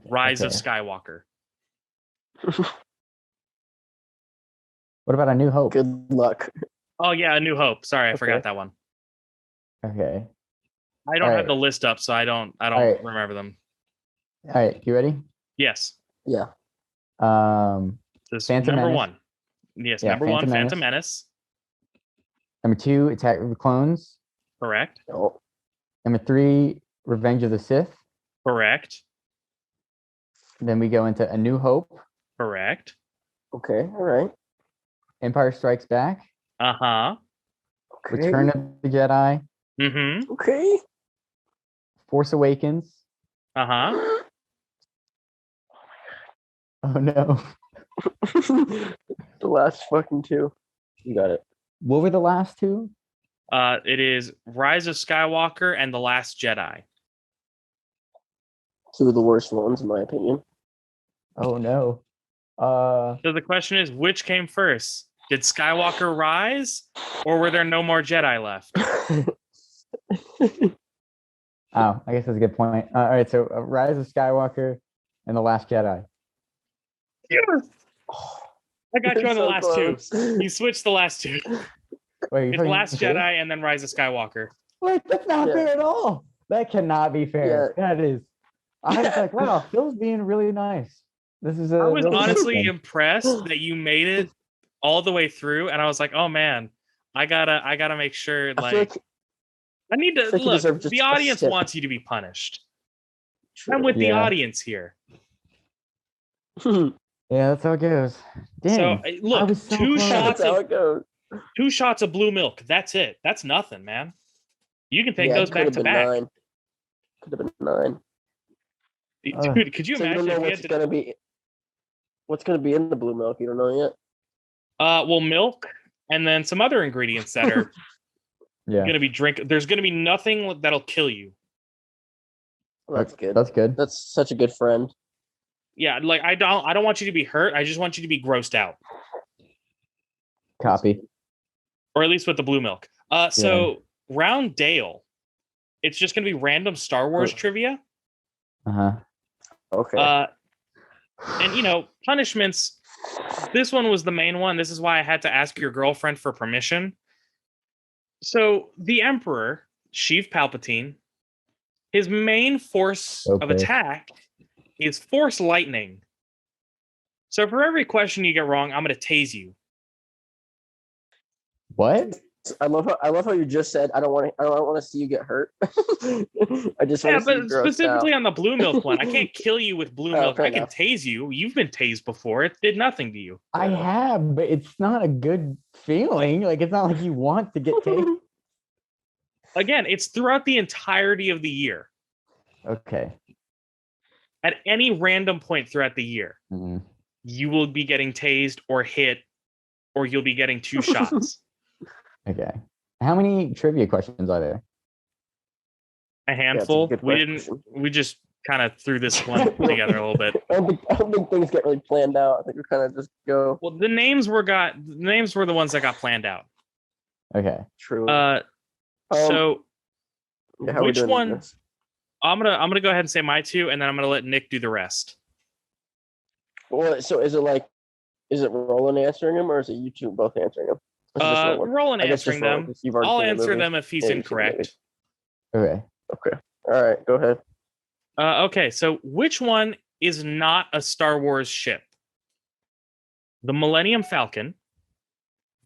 A: Rise of Skywalker.
B: What about A New Hope?
C: Good luck.
A: Oh yeah, A New Hope. Sorry, I forgot that one.
B: Okay.
A: I don't have the list up, so I don't remember them.
B: All right, you ready?
A: Yes.
C: Yeah.
A: This
B: Phantom
A: number
B: Menace.
A: 1. Yes, number 1, Phantom Menace.
B: Number 2, Attack of the Clones.
A: Correct.
C: Oh.
B: Number 3, Revenge of the Sith.
A: Correct.
B: Then we go into A New Hope.
A: Correct.
C: Okay, all right.
B: Empire Strikes Back.
A: Uh-huh.
C: Okay.
B: Return of the Jedi.
A: Mm-hmm.
C: Okay.
B: Force Awakens.
A: Uh-huh.
B: Oh no.
C: The last fucking 2. You got it.
B: What were the last 2?
A: It is Rise of Skywalker and The Last Jedi.
C: 2 of the worst ones, in my opinion.
B: Oh no.
A: So the question is, which came first? Did Skywalker rise, or were there no more Jedi left?
B: Oh, I guess that's a good point. All right, so Rise of Skywalker and The Last Jedi.
A: Yes! I got you on the last
C: close.
A: 2. You switched the last 2.
B: Wait,
A: it's Last Jedi and then Rise of Skywalker.
B: Wait, that's not fair at all. That cannot be fair.
C: Yeah.
B: That is. I was like, wow, Phil's being really nice. This is.
A: I was honestly impressed that you made it all the way through, and I was like, oh man, I gotta make sure. I need to look. The audience wants you to be punished. I'm with the audience here.
B: Yeah, that's how it goes. Dang.
A: So look,
B: so
A: 2
B: close.
A: shots.
C: That's how it goes.
A: 2 shots of blue milk. That's it. That's nothing, man. You can take those back to back.
C: Could have been 9.
A: Dude, could you imagine?
C: You don't know what's gonna be in the blue milk? You don't know yet.
A: Well, milk and then some other ingredients that are gonna be There's gonna be nothing that'll kill you.
C: Well, that's good.
B: That's good.
C: That's such a good friend.
A: Yeah, like I don't want you to be hurt. I just want you to be grossed out.
B: Copy.
A: Or at least with the blue milk. So round Dale, it's just gonna be random Star Wars trivia.
B: Uh-huh.
C: Okay.
A: And punishments. This one was the main one. This is why I had to ask your girlfriend for permission. So the Emperor, Sheev Palpatine, his main force of
B: Okay.
A: attack is Force Lightning. So for every question you get wrong, I'm going to tase you.
B: What?
C: I love how you just said I don't want to see you get hurt. I just want to see you
A: but
C: gross
A: specifically
C: out.
A: on the blue milk one, I can't kill you with blue milk.
C: fair
A: I can
C: enough.
A: tase you. You've been tased before. It did nothing to you.
B: I have, but it's not a good feeling. Like it's not like you want to get taken.
A: Again, it's throughout the entirety of the year.
B: Okay.
A: At any random point throughout the year, you will be getting tased or hit, or you'll be getting 2 shots.
B: Okay. How many trivia questions are there?
A: A handful.
C: good
A: We
C: question.
A: We just kind of threw this one together a little bit.
C: I don't think things get really planned out. I think we kind of just go.
A: Well, the names were the ones that got planned out.
B: Okay.
C: True.
A: So
C: how
A: which
C: we doing
A: one?
C: this?
A: I'm gonna go ahead and say my 2, and then I'm gonna let Nick do the rest.
C: Well, so is it Roland answering him, or is it you two both answering him?
A: Roland answering them. I'll answer them if he's incorrect.
B: Okay.
C: Okay. All right. Go ahead.
A: Okay. So which one is not a Star Wars ship? The Millennium Falcon,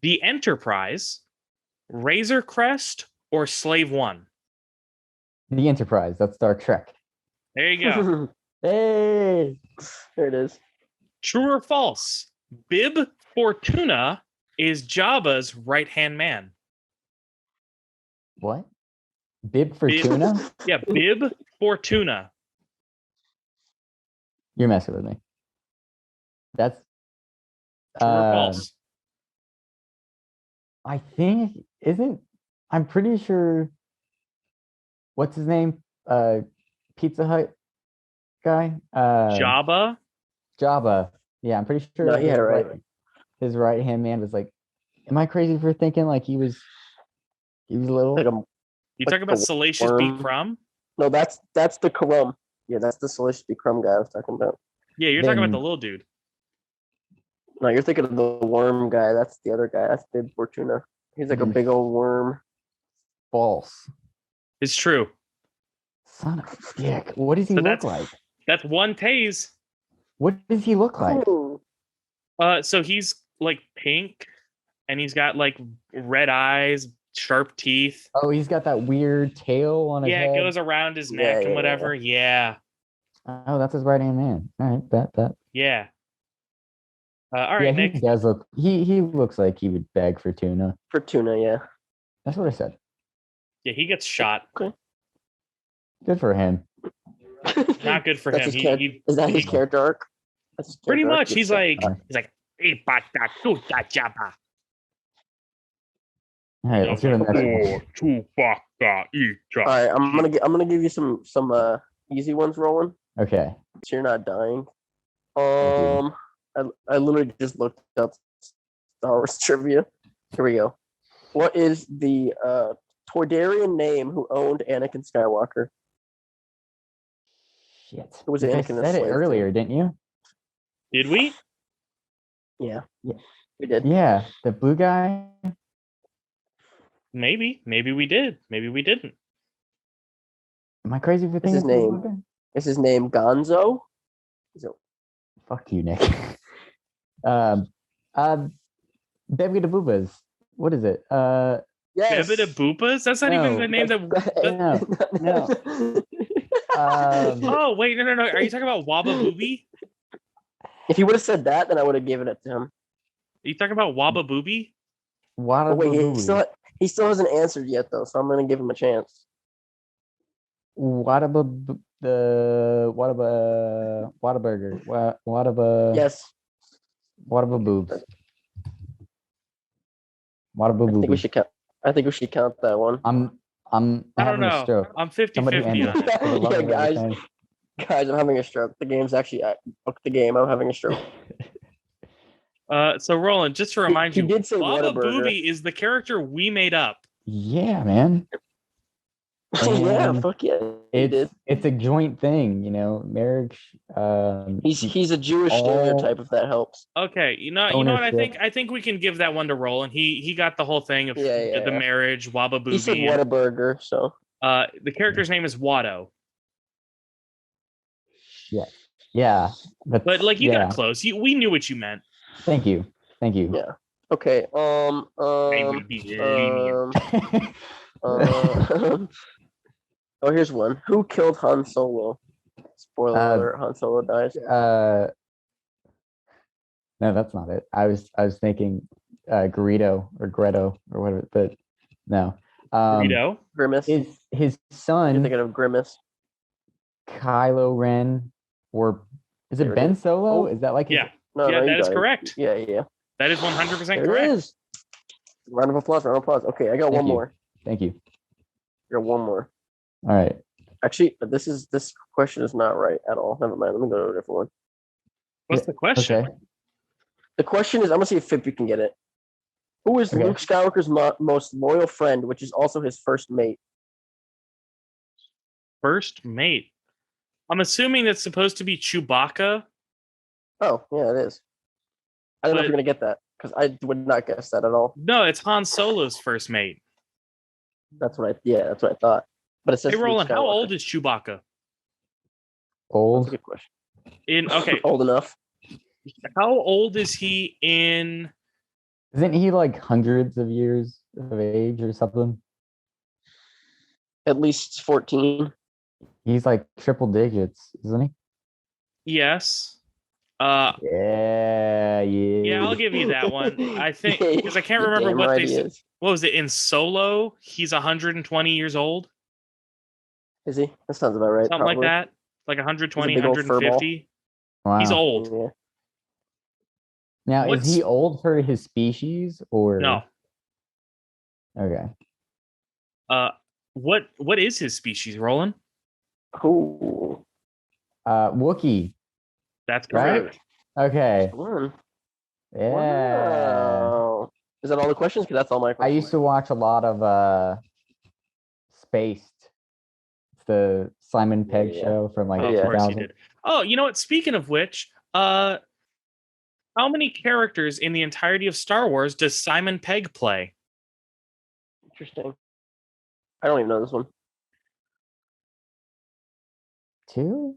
A: the Enterprise, Razor Crest, or Slave One?
B: The Enterprise. That's Star Trek.
A: There you go.
B: Hey.
C: There it is.
A: True or false? Bib Fortuna is Jabba's right-hand man.
B: What? Bib Fortuna?
A: Yeah, Bib Fortuna.
B: You're messing with me. That's
A: True or false?
B: I think I'm pretty sure what's his name? Pizza Hut guy?
A: Jabba?
B: Jabba. Yeah, I'm pretty sure
C: No, he had it right.
B: His right hand man was like, am I crazy for thinking like he was little?
C: Like
A: you talking about Salacious B. Crumb?
C: No, that's the Crumb. Yeah, that's the Salacious B. Crumb guy I was talking about.
A: Yeah, you're talking about the little dude.
C: No, you're thinking of the worm guy. That's the other guy. That's Bib Fortuna. He's like a big old worm.
B: False.
A: It's true.
B: Son of a dick. What does he look like?
A: That's one tase.
B: What does he look like?
A: So he's like pink, and he's got like red eyes, sharp teeth.
B: Oh, he's got that weird tail on his head.
A: Yeah, it goes around his neck and whatever. Yeah.
B: Oh, that's his right hand man. All right, bet.
A: Yeah. All right, Nick.
B: He does look. He looks like he would beg for tuna.
C: For tuna, yeah.
B: That's what I said.
A: Yeah, he gets shot.
C: Okay.
B: Good for him.
A: Not good for him.
C: Is that his character arc?
A: Pretty much. He's like,
B: All right, let's do the next one.
C: All right, I'm gonna give you some easy ones, Roland.
B: Okay.
C: So you're not dying. I literally just looked up Star Wars trivia. Here we go. What is the Toydarian name who owned Anakin Skywalker?
B: Shit.
C: It was
B: you
C: Anakin.
B: Said it earlier, didn't you?
A: Did we?
C: Yeah, we did.
B: Yeah, the blue guy.
A: Maybe we did. Maybe we didn't.
B: Am I crazy for thinking
C: his name? Is his name Gonzo?
B: Fuck you, Nick. Bebida Boobas. What is it?
C: Yes.
A: Bebida Boopas? That's not even the name that.
B: No.
A: Oh wait, no. Are you talking about Wabba Booby?
C: If he would have said that, then I would have given it to him.
A: Are you talking about Wabba Booby?
B: Wabba Booby.
C: He still hasn't answered yet, though, so I'm gonna give him a chance.
B: Whataburger.
C: Yes.
B: Whataburger boobs. Whataburger.
C: I think we should count that one.
B: I'm having a stroke.
A: I'm 50-50 on it.
C: Yeah, guys, I'm having a stroke. The game's actually the game. I'm having a stroke.
A: So Roland, just to remind you,
C: did say
A: Wabba Booby is the character we made up.
B: Yeah, man.
C: Yeah,
B: And
C: fuck yeah, he did.
B: it's a joint thing, marriage,
C: He's a Jewish
B: all
C: stereotype, if that helps.
A: Okay, you know what? I
B: ownership.
A: think I think we can give that one to Roland. He got the whole thing of
C: Yeah, yeah,
A: the
C: yeah.
A: marriage, Waba
C: He said
A: Booby, and
C: Whataburger, so
A: the character's name is Watto.
B: Yeah. Yeah.
A: But
B: That's
A: like you got
B: yeah.
A: close. We knew what you meant.
B: Thank you. Thank you.
C: yeah. Okay.
A: I will be lenient.
C: Oh, here's one. Who killed Han Solo? Spoiler alert: Han Solo dies.
B: No, that's not it. I was thinking Greedo or Greto or whatever, but no.
A: Burrito.
C: Grimace.
B: His
C: You're
B: son,
C: thinking of Grimace.
B: Kylo Ren, or is
C: There
B: it
C: it
B: Ben
C: is.
B: Solo?
C: Oh.
B: Is that like his
A: Yeah,
C: No,
A: yeah,
C: no, you
A: that is
C: got it.
A: correct.
C: Yeah.
A: That is 100%
C: There
A: correct.
C: it is. Round of applause. Okay, I got
B: Thank
C: one
B: you.
C: more.
B: Thank you.
C: I got one more.
B: All right.
C: Actually, this question is not right at all. Never mind. Let me go to a different one.
A: What's the question?
B: Okay.
C: The question is, I'm gonna see if Fippy can get it. Who is
B: Okay.
C: Luke Skywalker's most loyal friend, which is also his first mate?
A: First mate. I'm assuming that's supposed to be Chewbacca.
C: Oh, yeah, it is. I don't know if
A: But-
C: you're gonna get that because I would not guess that at all.
A: No, it's Han Solo's first mate.
C: That's what I thought. But it says
A: Hey,
C: Luke
A: Roland, how
C: Skywalker.
A: old is Chewbacca?
C: That's a
B: Old.
C: good question.
A: Okay,
C: Old enough.
A: how old is he in?
B: Isn't he like hundreds of years of age or something?
C: At least 14.
B: He's like triple digits, isn't he?
A: Yes.
B: Yeah.
A: Yeah, I'll give you that one. I think because I can't remember
C: Damn
A: what
C: right
A: they
C: he
A: said.
C: is.
A: What was it in Solo? He's 120 years old,
C: Is he? That sounds about right.
A: something like that. Like 120,
C: He's a big old furball.
A: 150.
B: Wow.
A: He's old.
C: Yeah.
B: Now,
A: What's-
B: is he old for his species or
A: No.
B: Okay.
A: What is his species, Roland?
C: Cool.
B: Wookiee,
A: That's
B: right?
A: correct.
B: Okay.
C: One.
B: Yeah.
C: Wow. Is that all the questions? Because that's all my
B: I
C: questions.
B: used to watch a lot of Spaced. It's the Simon Pegg
C: Yeah.
B: show from like
A: Oh, of
C: Yeah.
A: course you
B: 2000.
A: did. Oh, you know what? Speaking of which, how many characters in the entirety of Star Wars does Simon Pegg play?
C: Interesting. I don't even know this one.
B: 2?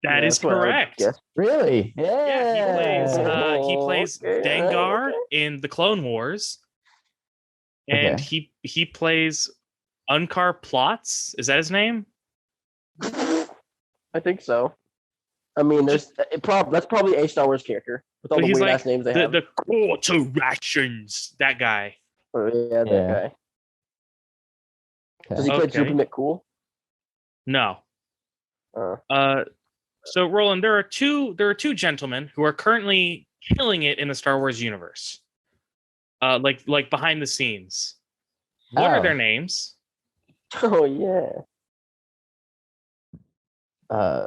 A: That
C: Yeah,
A: is
C: that's what I would
A: correct.
C: guess.
B: Really?
A: Yeah, he plays
C: Okay,
A: Dengar
C: okay.
A: in the Clone Wars, and
B: Okay.
A: he plays Unkar Plots. Is that his name?
C: I think so. I mean, that's probably a Star Wars character with all
A: But
C: the
A: he's
C: weird
A: like
C: ass names they have.
A: the quarter rations. That guy.
C: Oh, yeah, that
B: Yeah.
C: guy. Does he
B: Okay.
C: play
A: Okay.
C: Trooper McCool?
A: No.
C: Uh,
A: So Roland, there are two gentlemen who are currently killing it in the Star Wars universe. Like behind the scenes. What are
B: Oh.
A: their names?
C: oh yeah.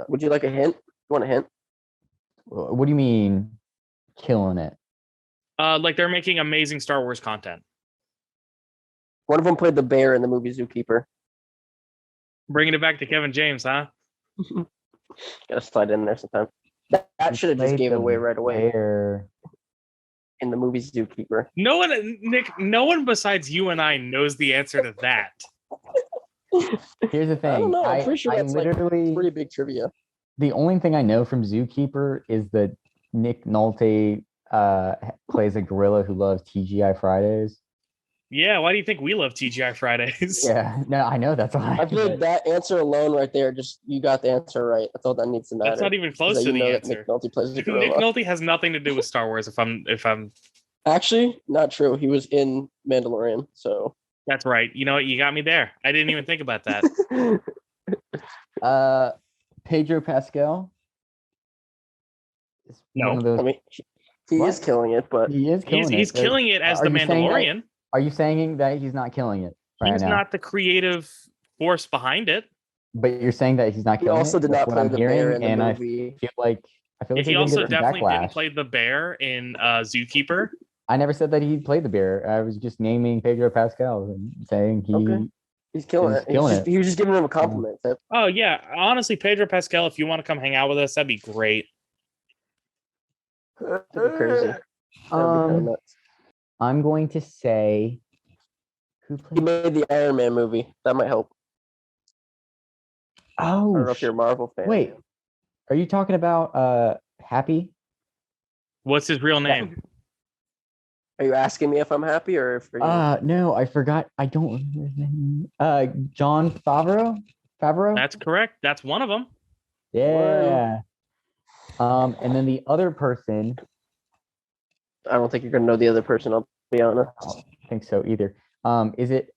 C: Would you like a hint? You want a hint?
B: What do you mean killing it?
A: Like they're making amazing Star Wars content.
C: One of them played the bear in the movie Zookeeper.
A: Bringing it back to Kevin James, huh?
C: Gotta slide in there sometime. That should have just
B: Played
C: gave it
B: the
C: away right away
B: bear.
C: in the movie Zookeeper.
A: No one, Nick. No one besides you and I knows the answer to that.
B: Here's the thing.
C: I don't know. I'm pretty sure
B: I
C: that's like
B: literally
C: pretty big trivia.
B: the only thing I know from Zookeeper is that Nick Nolte plays a gorilla who loves TGI Fridays.
A: Yeah. Why do you think we love TGI Fridays?
B: Yeah, no, I know that's why.
C: I feel like that answer alone right there, just you got the answer right. That's all that needs to matter.
A: That's not even
C: Is
A: close
C: that
A: to
C: you
A: the
C: know that
A: answer.
C: Nick Nolte plays a
A: Nick
C: gorilla.
A: Nolte has nothing to do with Star Wars. If I'm.
C: Actually, not true. He was in Mandalorian, so
A: That's right. You know what? You got me there. I didn't even think about that.
B: Pedro Pascal. Is
A: No.
B: one of those.
C: I mean, he
B: What?
C: is killing it, but
B: He is killing it.
A: He's
B: but
A: killing it as
B: are
A: the
B: you saying that-
A: Mandalorian.
B: Are you saying that he's not killing it right
A: He's
B: now?
A: not the creative force behind it.
B: But you're saying that he's not
C: he
B: killing
C: also
B: it.
C: did
B: That's
C: not
B: what
C: play
B: I'm
C: the bear
B: hearing,
C: in the
B: and
C: movie.
B: I feel like
A: He
B: he's gonna
A: also
B: get some
A: definitely
B: backlash.
A: didn't play the bear in Zookeeper.
B: I never said that he played the bear. I was just naming Pedro Pascal and saying he
C: Okay. He's killing
B: He's
C: it.
B: killing it.
C: He was just giving him a compliment.
A: Oh yeah, honestly, Pedro Pascal, if you want to come hang out with us, that'd be great.
C: That'd be crazy. That'd be kind of nuts.
B: I'm going to say who
C: He
B: played.
C: made the Iron Man movie. That might help. I don't know
B: Oh,
C: if you're a Marvel fan.
B: wait. Are you talking about Happy?
A: What's his real name?
C: Are you asking me if I'm happy or if you...
B: No, I forgot. I don't remember his name. John Favreau.
A: That's correct. That's one of them.
B: Yeah. And then the other person,
C: I don't think you're gonna know the other person. I'll be honest.
B: I don't think so either. Is it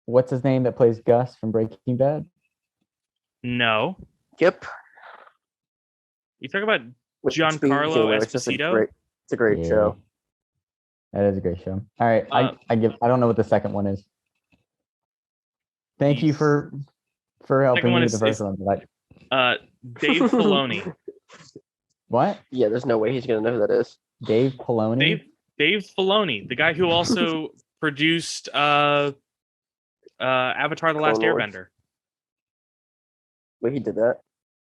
B: what's his name that plays Gus from Breaking Bad?
A: No.
C: Yep.
A: You talk about
C: Speaking
A: Giancarlo
C: of, it's just
A: Esposito?
C: it's a great
B: Yeah.
C: show.
B: That is a great show. All right, I don't know what the second one is. Thank you for helping me with the first one. But
A: Dave Filoni.
B: what?
C: Yeah, there's no way he's gonna know who that is.
B: Dave Filoni?
A: Dave Filoni, the guy who also produced Avatar: The Last
C: Clone Wars.
A: Airbender.
C: Wait, he did that?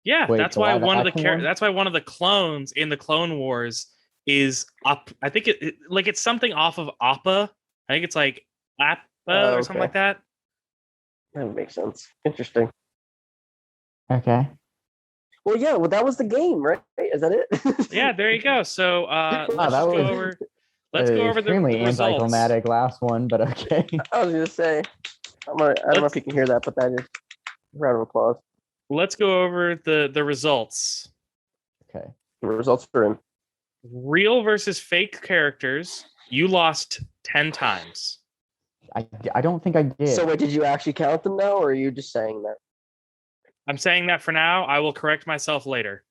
A: Yeah,
B: Wait,
A: that's
B: the
A: why
B: live
A: one of the
B: action one?
A: that's why one of the clones in the Clone Wars is up. I think it's something off of Appa. I think it's like Appa or something
C: okay.
A: like that.
C: That makes sense. Interesting.
B: Okay.
C: Well, yeah. Well, that was the game, right? Is that it?
A: Yeah, there you go. So let's
B: that
A: just go
B: was
A: over. Let's go over the
B: extremely
A: results.
B: anticlimactic last one, but okay.
C: I was gonna say. I don't know if you can hear that, but that is a round of applause.
A: Let's go over the results.
B: Okay.
C: The results are in.
A: Real versus fake characters. You lost 10 times.
B: I don't think I did.
C: So wait, did you actually count them now, or are you just saying that?
A: I'm saying that for now. I will correct myself later.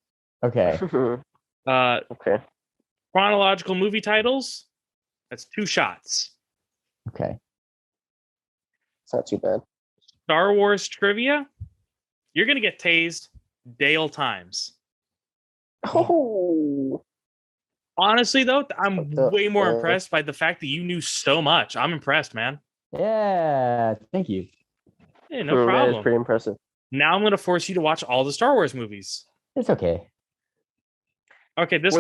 B: Okay.
C: Okay.
A: Chronological movie titles. That's 2 shots.
B: Okay.
C: It's not too bad.
A: Star Wars trivia. You're gonna get tased Dale times.
C: Oh.
A: Honestly, though, I'm way more
C: Uh,
A: impressed by the fact that you knew so much. I'm impressed, man.
B: Yeah. Thank you.
A: Hey, no
C: That is
A: problem.
C: pretty impressive.
A: Now I'm gonna force you to watch all the Star Wars movies.
B: It's okay.
A: Okay, this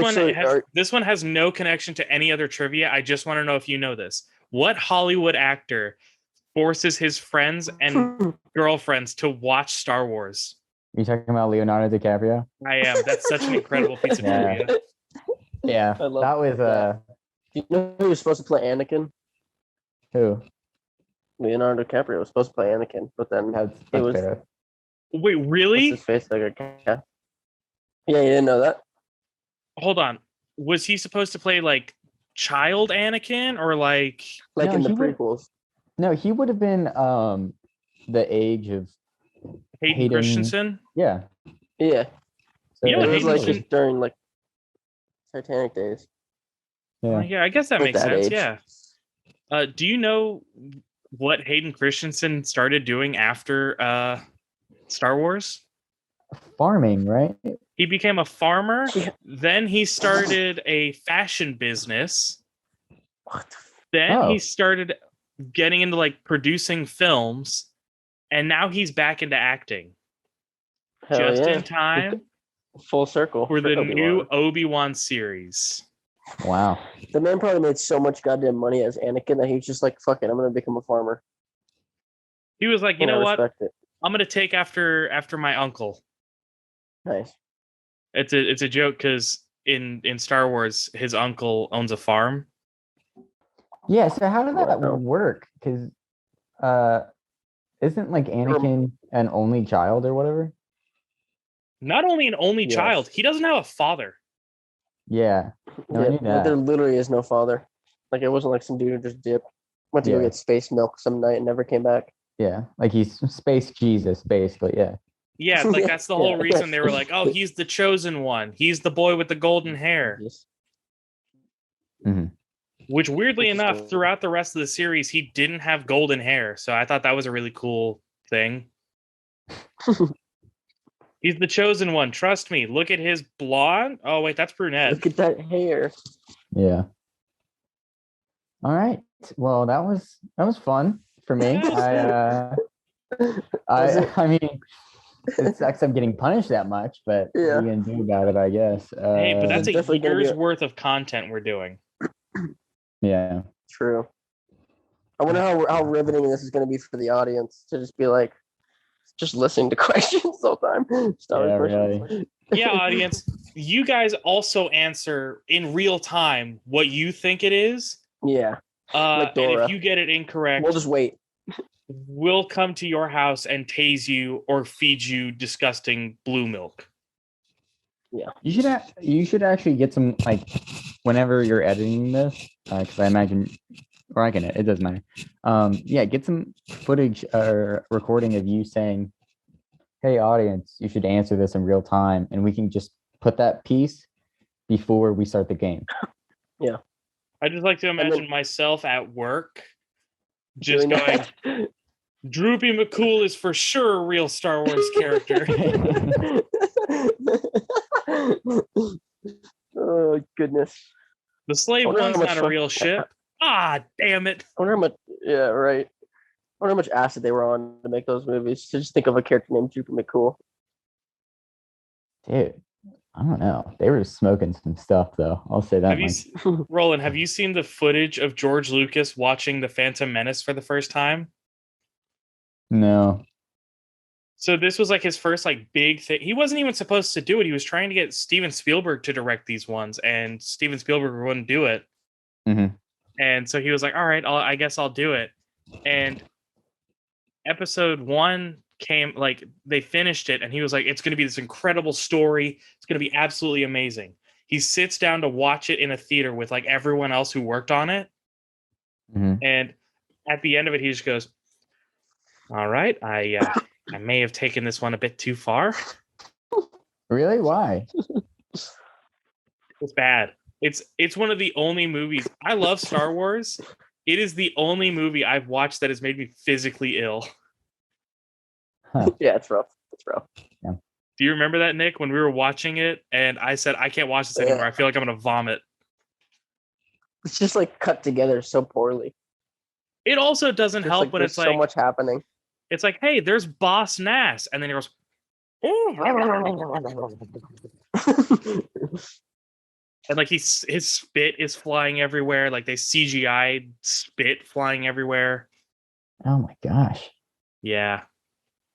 A: one has no connection to any other trivia. I just want to know if you know this. What Hollywood actor forces his friends and girlfriends to watch Star Wars?
B: You talking about Leonardo DiCaprio?
A: I am. That's such an incredible piece of
B: Yeah.
A: trivia.
B: Yeah.
C: I love
B: That was
C: that. You know who was supposed to play Anakin?
B: who?
C: Leonardo DiCaprio was supposed to play Anakin, but then
B: That's
C: it was
B: fair.
A: Wait,
C: what's
A: really?
C: his face like a cat. Yeah, you didn't know that?
A: Hold on. Was he supposed to play like child Anakin or like?
C: Like
B: No,
C: in the
B: he would-
C: prequels.
B: No, he would have been the age of
A: Hayden Christensen?
B: Yeah.
C: Yeah.
B: So
A: You know
C: It
A: what,
C: was
A: Hayden
C: like
A: Christensen-
C: during like Titanic days.
B: yeah.
A: Yeah, I guess that
C: At
A: makes
C: that
A: sense.
C: age.
A: Yeah. Do you know what Hayden Christensen started doing after Star Wars?
B: Farming, right?
A: He became a farmer.
C: Yeah.
A: Then he started a fashion business.
C: What the
A: Then he
B: Oh.
A: started getting into like producing films. And now he's back into acting.
C: hell
A: Just
C: yeah.
A: in time
C: Full circle
A: for the
C: Obi-Wan.
A: new Obi-Wan series.
B: Wow.
C: The man probably made so much goddamn money as Anakin that he's just like, fuck it, I'm gonna become a farmer.
A: He was like, you
C: And I
A: know what?
C: respect it.
A: I'm gonna take after my uncle.
C: Nice.
A: It's a joke because in Star Wars, his uncle owns a farm.
B: Yeah. So how did that
C: Wow.
B: work? Because isn't like Anakin an only child or whatever?
A: Not only an only
C: Yes.
A: child, he doesn't have a father.
B: Yeah. No, I knew that.
C: There literally is no father. Like it wasn't like some dude who just dipped, went to go
B: Yeah.
C: get space milk some night and never came back.
B: Yeah. Like he's space Jesus, basically. Yeah.
A: Yeah, like that's the whole
C: Yeah.
A: reason they were like, oh, he's the chosen one. He's the boy with the golden hair.
C: Yes.
A: Which weirdly enough,
C: Interesting.
A: throughout the rest of the series, he didn't have golden hair. So I thought that was a really cool thing. He's the chosen one. Trust me. Look at his blonde. Oh, wait, that's brunette.
C: Look at that hair.
B: Yeah. All right. Well, that was fun. for me. I mean, it sucks I'm getting punished that much, but what are you gonna do about it? I guess.
A: Hey, but that's a
C: definitely gonna be
A: year's worth of content we're doing.
B: Yeah.
C: True. I wonder how riveting this is going to be for the audience to just be like, just listening to questions the whole time.
B: Yeah, really.
A: Yeah, audience, you guys also answer in real time what you think it is.
C: Yeah. Like
A: And
C: Dora.
A: if you get it incorrect,
C: We'll just wait.
A: we'll come to your house and tase you or feed you disgusting blue milk.
C: Yeah.
B: You should actually get some, like, whenever you're editing this, because I imagine, or I can, it doesn't matter. Yeah, get some footage or recording of you saying, "Hey, audience, you should answer this in real time," and we can just put that piece before we start the game.
C: Yeah.
A: I just like to imagine myself at work just going, Droopy McCool is for sure a real Star Wars character.
C: Oh, goodness.
A: The Slave One's not a real ship. Ah, damn it.
C: I wonder how much, yeah, right. I wonder how much acid they were on to make those movies. To just think of a character named Droopy McCool.
B: Dude, I don't know. They were smoking some stuff, though. I'll say that much.
A: Roland, have you seen the footage of George Lucas watching The Phantom Menace for the first time?
B: No.
A: So this was like his first like big thing. He wasn't even supposed to do it. He was trying to get Steven Spielberg to direct these ones, and Steven Spielberg wouldn't do it.
B: Mm-hmm.
A: And so he was like, all right, I guess I'll do it. And episode 1 came, like, they finished it, and he was like, it's going to be this incredible story. It's going to be absolutely amazing. He sits down to watch it in a theater with like everyone else who worked on it.
B: Mm-hmm.
A: And at the end of it, he just goes, all right, I may have taken this one a bit too far.
B: Really? Why?
A: It's bad. It's one of the only movies. I love Star Wars. It is the only movie I've watched that has made me physically ill.
B: Huh.
C: Yeah, it's rough. It's rough.
B: Yeah.
A: Do you remember that, Nick, when we were watching it and I said, I can't watch this anymore.
C: Yeah.
A: I feel like I'm going to vomit.
C: It's just like cut together so poorly.
A: It also doesn't help
C: like,
A: when it's
C: so
A: like,
C: much happening.
A: It's like, hey, there's Boss Nass. And then he goes, and like his spit is flying everywhere. Like they CGI spit flying everywhere.
B: Oh my gosh.
A: Yeah.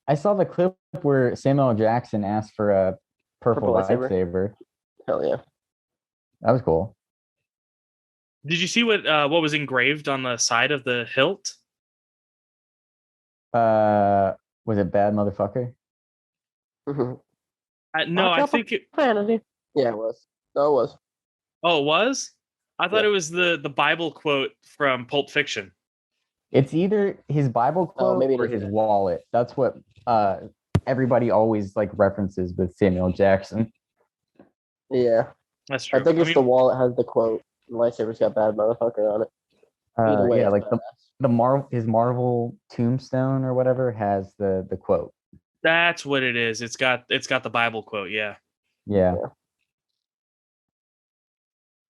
B: I saw the clip where Samuel L. Jackson asked for a purple lightsaber.
C: Hell yeah.
B: That was cool.
A: Did you see what was engraved on the side of the hilt?
B: Was it bad motherfucker?
C: Mm-hmm.
A: No, I think it.
C: Vanity. Yeah, it was. No, it was.
A: Oh, it was? I thought it was the Bible quote from Pulp Fiction.
B: It's either his Bible quote or his wallet. That's what everybody always like references with Samuel Jackson.
C: Yeah,
A: that's true.
C: I think it's the wallet has the quote. The lightsaber's got bad motherfucker on it.
B: Either way, yeah, like his Marvel tombstone or whatever has the quote.
A: That's what it is. It's got the Bible quote. Yeah.
B: Yeah.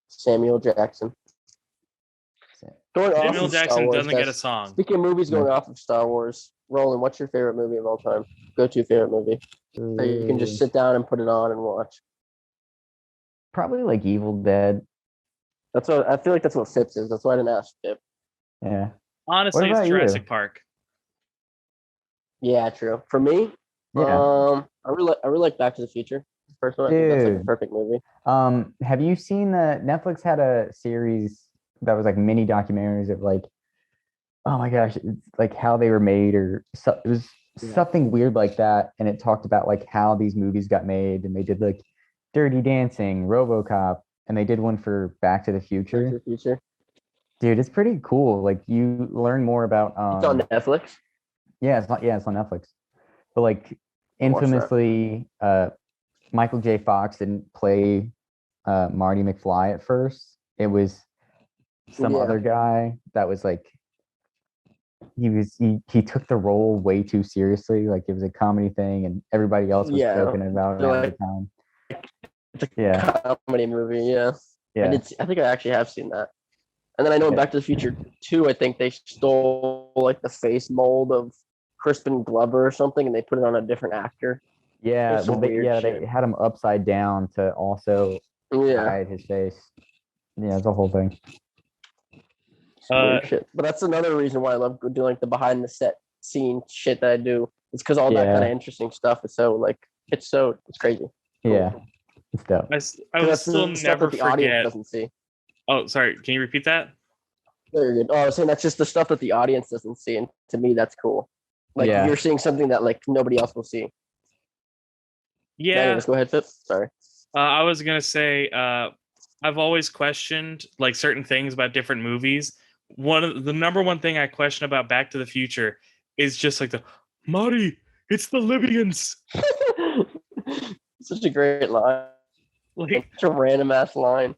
C: Samuel Jackson.
A: Samuel Jackson doesn't get a song.
C: Speaking of movies going off of Star Wars, Roland, what's your favorite movie of all time? Go-to favorite movie that you can just sit down and put it on and watch.
B: Probably like Evil Dead.
C: That's what I feel like. That's what Phipps is. That's why I didn't ask Phip.
B: Yeah.
A: Honestly, it's Jurassic Park.
C: Yeah, true. For me, I really like Back to the Future. First one, I think that's like a perfect movie.
B: Have you seen Netflix had a series that was like mini documentaries of like, oh my gosh, it's like how they were made or so, it was something weird like that, and it talked about like how these movies got made, and they did like Dirty Dancing, RoboCop, and they did one for Back to the Future.
C: Back to the Future.
B: Dude, it's pretty cool. Like you learn more about.
C: It's on Netflix.
B: Yeah, it's on Netflix. But like infamously, Michael J. Fox didn't play Marty McFly at first. It was some other guy that was like he took the role way too seriously. Like it was a comedy thing, and everybody else was joking about it at the time.
C: It's a comedy movie. Yeah. I think I actually have seen that. And then I know in Back to the Future 2, I think they stole like the face mold of Crispin Glover or something, and they put it on a different actor.
B: Yeah,
C: There's some weird
B: they
C: shit.
B: had him upside down to also
C: Yeah,
B: hide his face. Yeah, it's a whole thing.
C: some weird shit. But that's another reason why I love doing like the behind the set scene shit that I do. It's because all that kind of interesting stuff is so like it's crazy.
B: Yeah, it's dope.
A: I will still never
C: the audience
A: forget.
C: doesn't see.
A: Oh, sorry. Can you repeat that?
C: Very good. Oh, I was saying that's just the stuff that the audience doesn't see, and to me, that's cool. Like
B: Yeah.
C: you're seeing something that like nobody else will see.
A: Yeah.
C: Anyways, go ahead, Phip. Sorry.
A: I was gonna say, I've always questioned like certain things about different movies. The number one thing I question about Back to the Future is just like the Marty, it's the Libyans.
C: Such a great line.
A: Like
C: such a random ass line.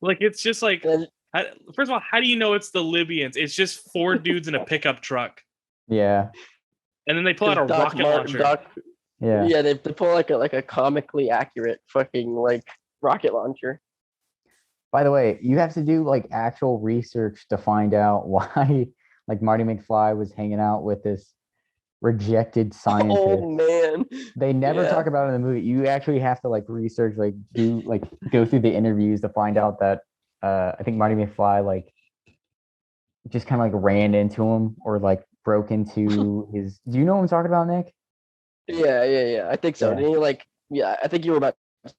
A: Like it's just like,
C: And
A: first of all, how do you know it's the Libyans? It's just four dudes in a pickup truck,
B: Yeah.
A: and then they pull out a rocket launcher.
B: Yeah.
C: They pull like a comically accurate fucking like rocket launcher.
B: By the way, you have to do like actual research to find out why like Marty McFly was hanging out with this rejected scientist.
C: Oh man.
B: They never talk about it in the movie. You actually have to like research, like go through the interviews to find out that I think Marty McFly like just kind of like ran into him or like broke into his. Do you know what I'm talking about, Nick?
C: Yeah. I think so.
B: Yeah.
C: And he I think you were about to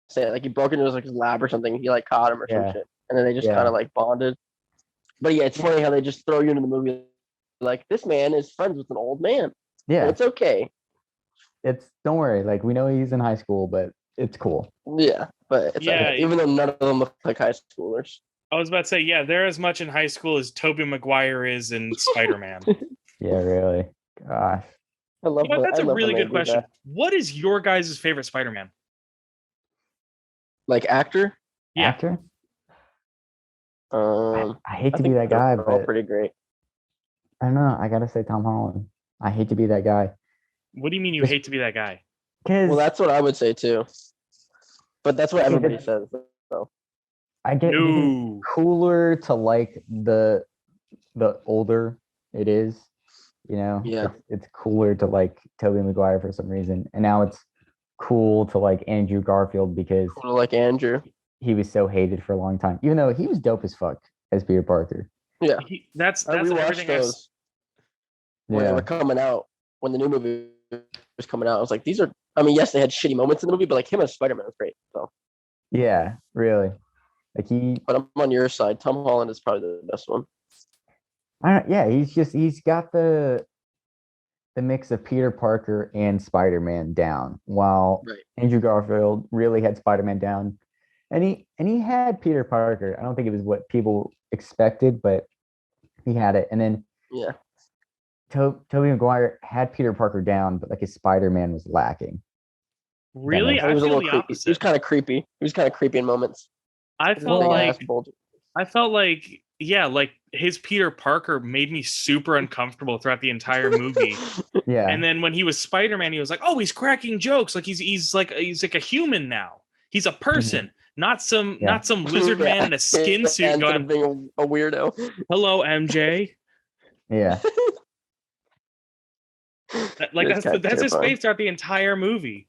C: say like he broke into his lab or something. He like caught him or some shit, and then they just kind of like bonded. But yeah, it's funny how they just throw you into the movie like this man is friends with an old man.
B: Yeah,
C: it's okay.
B: Don't worry. Like we know he's in high school, but it's cool.
C: Yeah, but it's okay, even though none of them look like high schoolers.
A: I was about to say, they're as much in high school as Tobey Maguire is in Spider-Man.
B: Yeah, really. Gosh.
C: I love
A: that's a really good question. What is your guys' favorite Spider-Man?
C: Like actor?
B: Yeah. Actor? I hate to be that guy, but
C: pretty great.
B: I don't know. I gotta say Tom Holland. I hate to be that guy.
A: What do you mean you hate to be that guy?
C: Well, that's what I would say too. But that's what everybody says. So
B: I get cooler to like the older it is, you know.
C: Yeah.
B: It's cooler to like Tobey Maguire for some reason, and now it's cool to like Andrew Garfield because
C: cool to like Andrew.
B: He was so hated for a long time, even though he was dope as fuck as Peter Parker.
C: Yeah,
A: that's
C: I rewatched those when they were coming out. When the new movie was coming out, I was like, these are. I mean, yes, they had shitty moments in the movie, but like him as Spider-Man was great. So
B: yeah, really. Like
C: but I'm on your side. Tom Holland is probably the best one.
B: He's got the mix of Peter Parker and Spider-Man down, while Andrew Garfield really had Spider-Man down, and he had Peter Parker. I don't think it was what people expected, but he had it. And then Tobey Maguire had Peter Parker down, but like his Spider-Man was lacking.
A: Really?
C: I was a little creepy. He was kind of creepy. He was kind of creepy in moments.
A: I felt like his Peter Parker made me super uncomfortable throughout the entire movie.
B: Yeah.
A: And then when he was Spider-Man, he was like, "Oh, he's cracking jokes. Like he's like a human now. He's a person, not some lizard man in a skin suit going
C: being a weirdo.
A: Hello, MJ."
B: Yeah.
A: That's his face throughout the entire movie.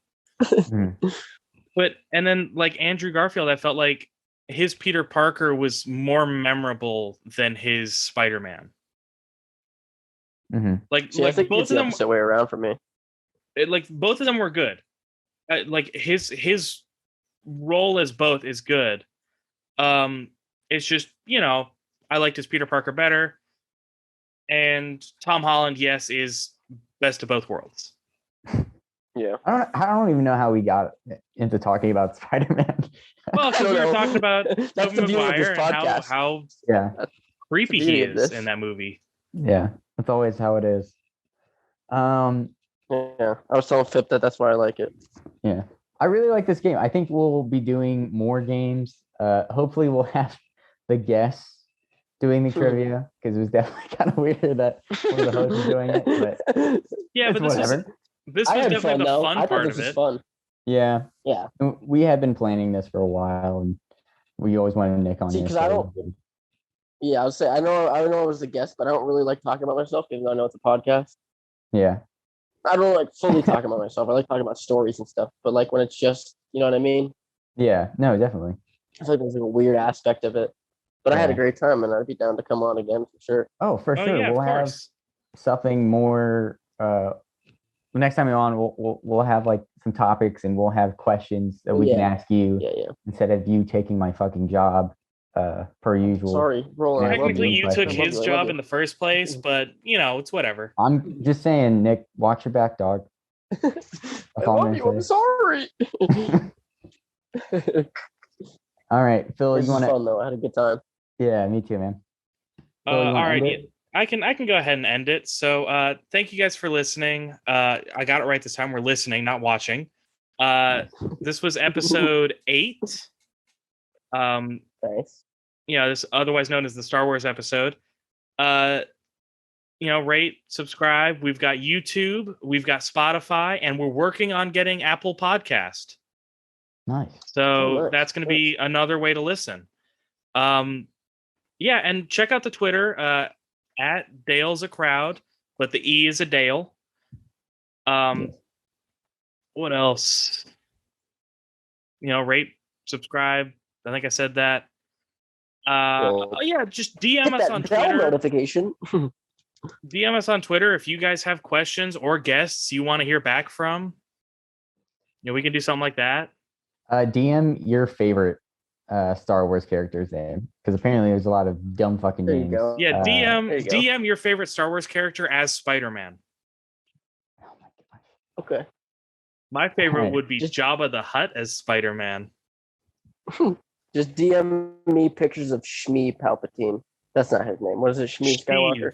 A: But and then like Andrew Garfield, I felt like his Peter Parker was more memorable than his Spider-Man. Like
C: I think both of them the way around for me.
A: Both of them were good. Like his role as both is good. It's just, I liked his Peter Parker better. And Tom Holland, yes, is best of both worlds.
C: Yeah.
B: I don't even know how we got into talking about Spider-Man.
A: Well, because we were talking about Tobey Maguire and how creepy he is in that movie.
B: Yeah, that's always how it is.
C: Yeah, I was telling Phip that's why I like it.
B: Yeah, I really like this game. I think we'll be doing more games. Hopefully, we'll have the guests doing the trivia because it was definitely kind of weird that one of the hosts was doing it. But
A: yeah, but this was definitely the fun part of it.
C: Fun.
B: Yeah.
C: Yeah.
B: We had been planning this for a while, and we always wanted Nick on here.
C: Yeah, I would say I know I was a guest, but I don't really like talking about myself, even though I know it's a podcast.
B: Yeah.
C: I don't like fully talking about myself. I like talking about stories and stuff. But like when it's just, you know what I mean?
B: Yeah. No, definitely.
C: I feel like there's like a weird aspect of it. But I had a
B: Yeah.
C: great time, and I'd be down to come on again for sure.
B: Oh, for
A: Oh
B: sure.
A: yeah, of
B: We'll have
A: course.
B: something more. The next time you're on, we'll have like some topics and we'll have questions that we can
C: Yeah.
B: ask you
C: Yeah.
B: instead of you taking my fucking job, per usual.
C: Sorry, Roland. I love
A: Technically,
C: you.
A: you
C: I
A: took
C: love
A: his
C: you. I love
A: job
C: you.
A: in the first place, but it's whatever.
B: I'm just saying, Nick, watch your back, dog.
C: I
B: all I'm
C: love you.
B: gonna
C: I'm
B: say.
C: sorry.
B: All right, Phil,
C: This
B: you
C: is
B: want to?
C: fun though. I had a good time.
B: Yeah, me too, man. Phil, you
A: All
B: want to
A: right,
B: end
A: yeah,
B: it?
A: I can go ahead and end it. So thank you guys for listening. I got it right this time. We're listening, not watching.
B: Nice.
A: This was episode 8.
C: Nice.
A: This otherwise known as the Star Wars episode. Rate, subscribe. We've got YouTube, we've got Spotify, and we're working on getting Apple Podcast.
B: Nice.
A: So
C: Nice.
A: that's going to be another way to listen. Yeah, and check out the Twitter at Dale's a Crowd, but the E is a Dale. What else? Rate, subscribe. I think I said that. Just DM
C: Hit
A: us
C: that
A: on
C: bell
A: Twitter.
C: notification.
A: DM us on Twitter if you guys have questions or guests you want to hear back from. We can do something like that.
B: DM your favorite Star Wars character's name, because apparently there's a lot of dumb fucking
C: There you
B: names.
C: go.
A: Yeah,
C: there you go.
A: DM your favorite Star Wars character as Spider-Man.
B: Oh my gosh.
C: Okay.
A: My favorite
B: Alright.
A: would be Jabba the Hutt as Spider-Man.
C: Just DM me pictures of Shmi Palpatine. That's not his name. What is it? Shmi Skywalker.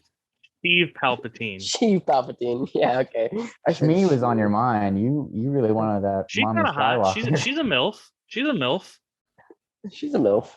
A: Steve Palpatine.
C: Steve Palpatine. Yeah, okay.
B: Shmi was on your mind. You really wanted that
A: She's
B: mommy
A: kind of hot.
B: Skywalker.
A: She's a MILF. She's a MILF.
C: She's a MILF.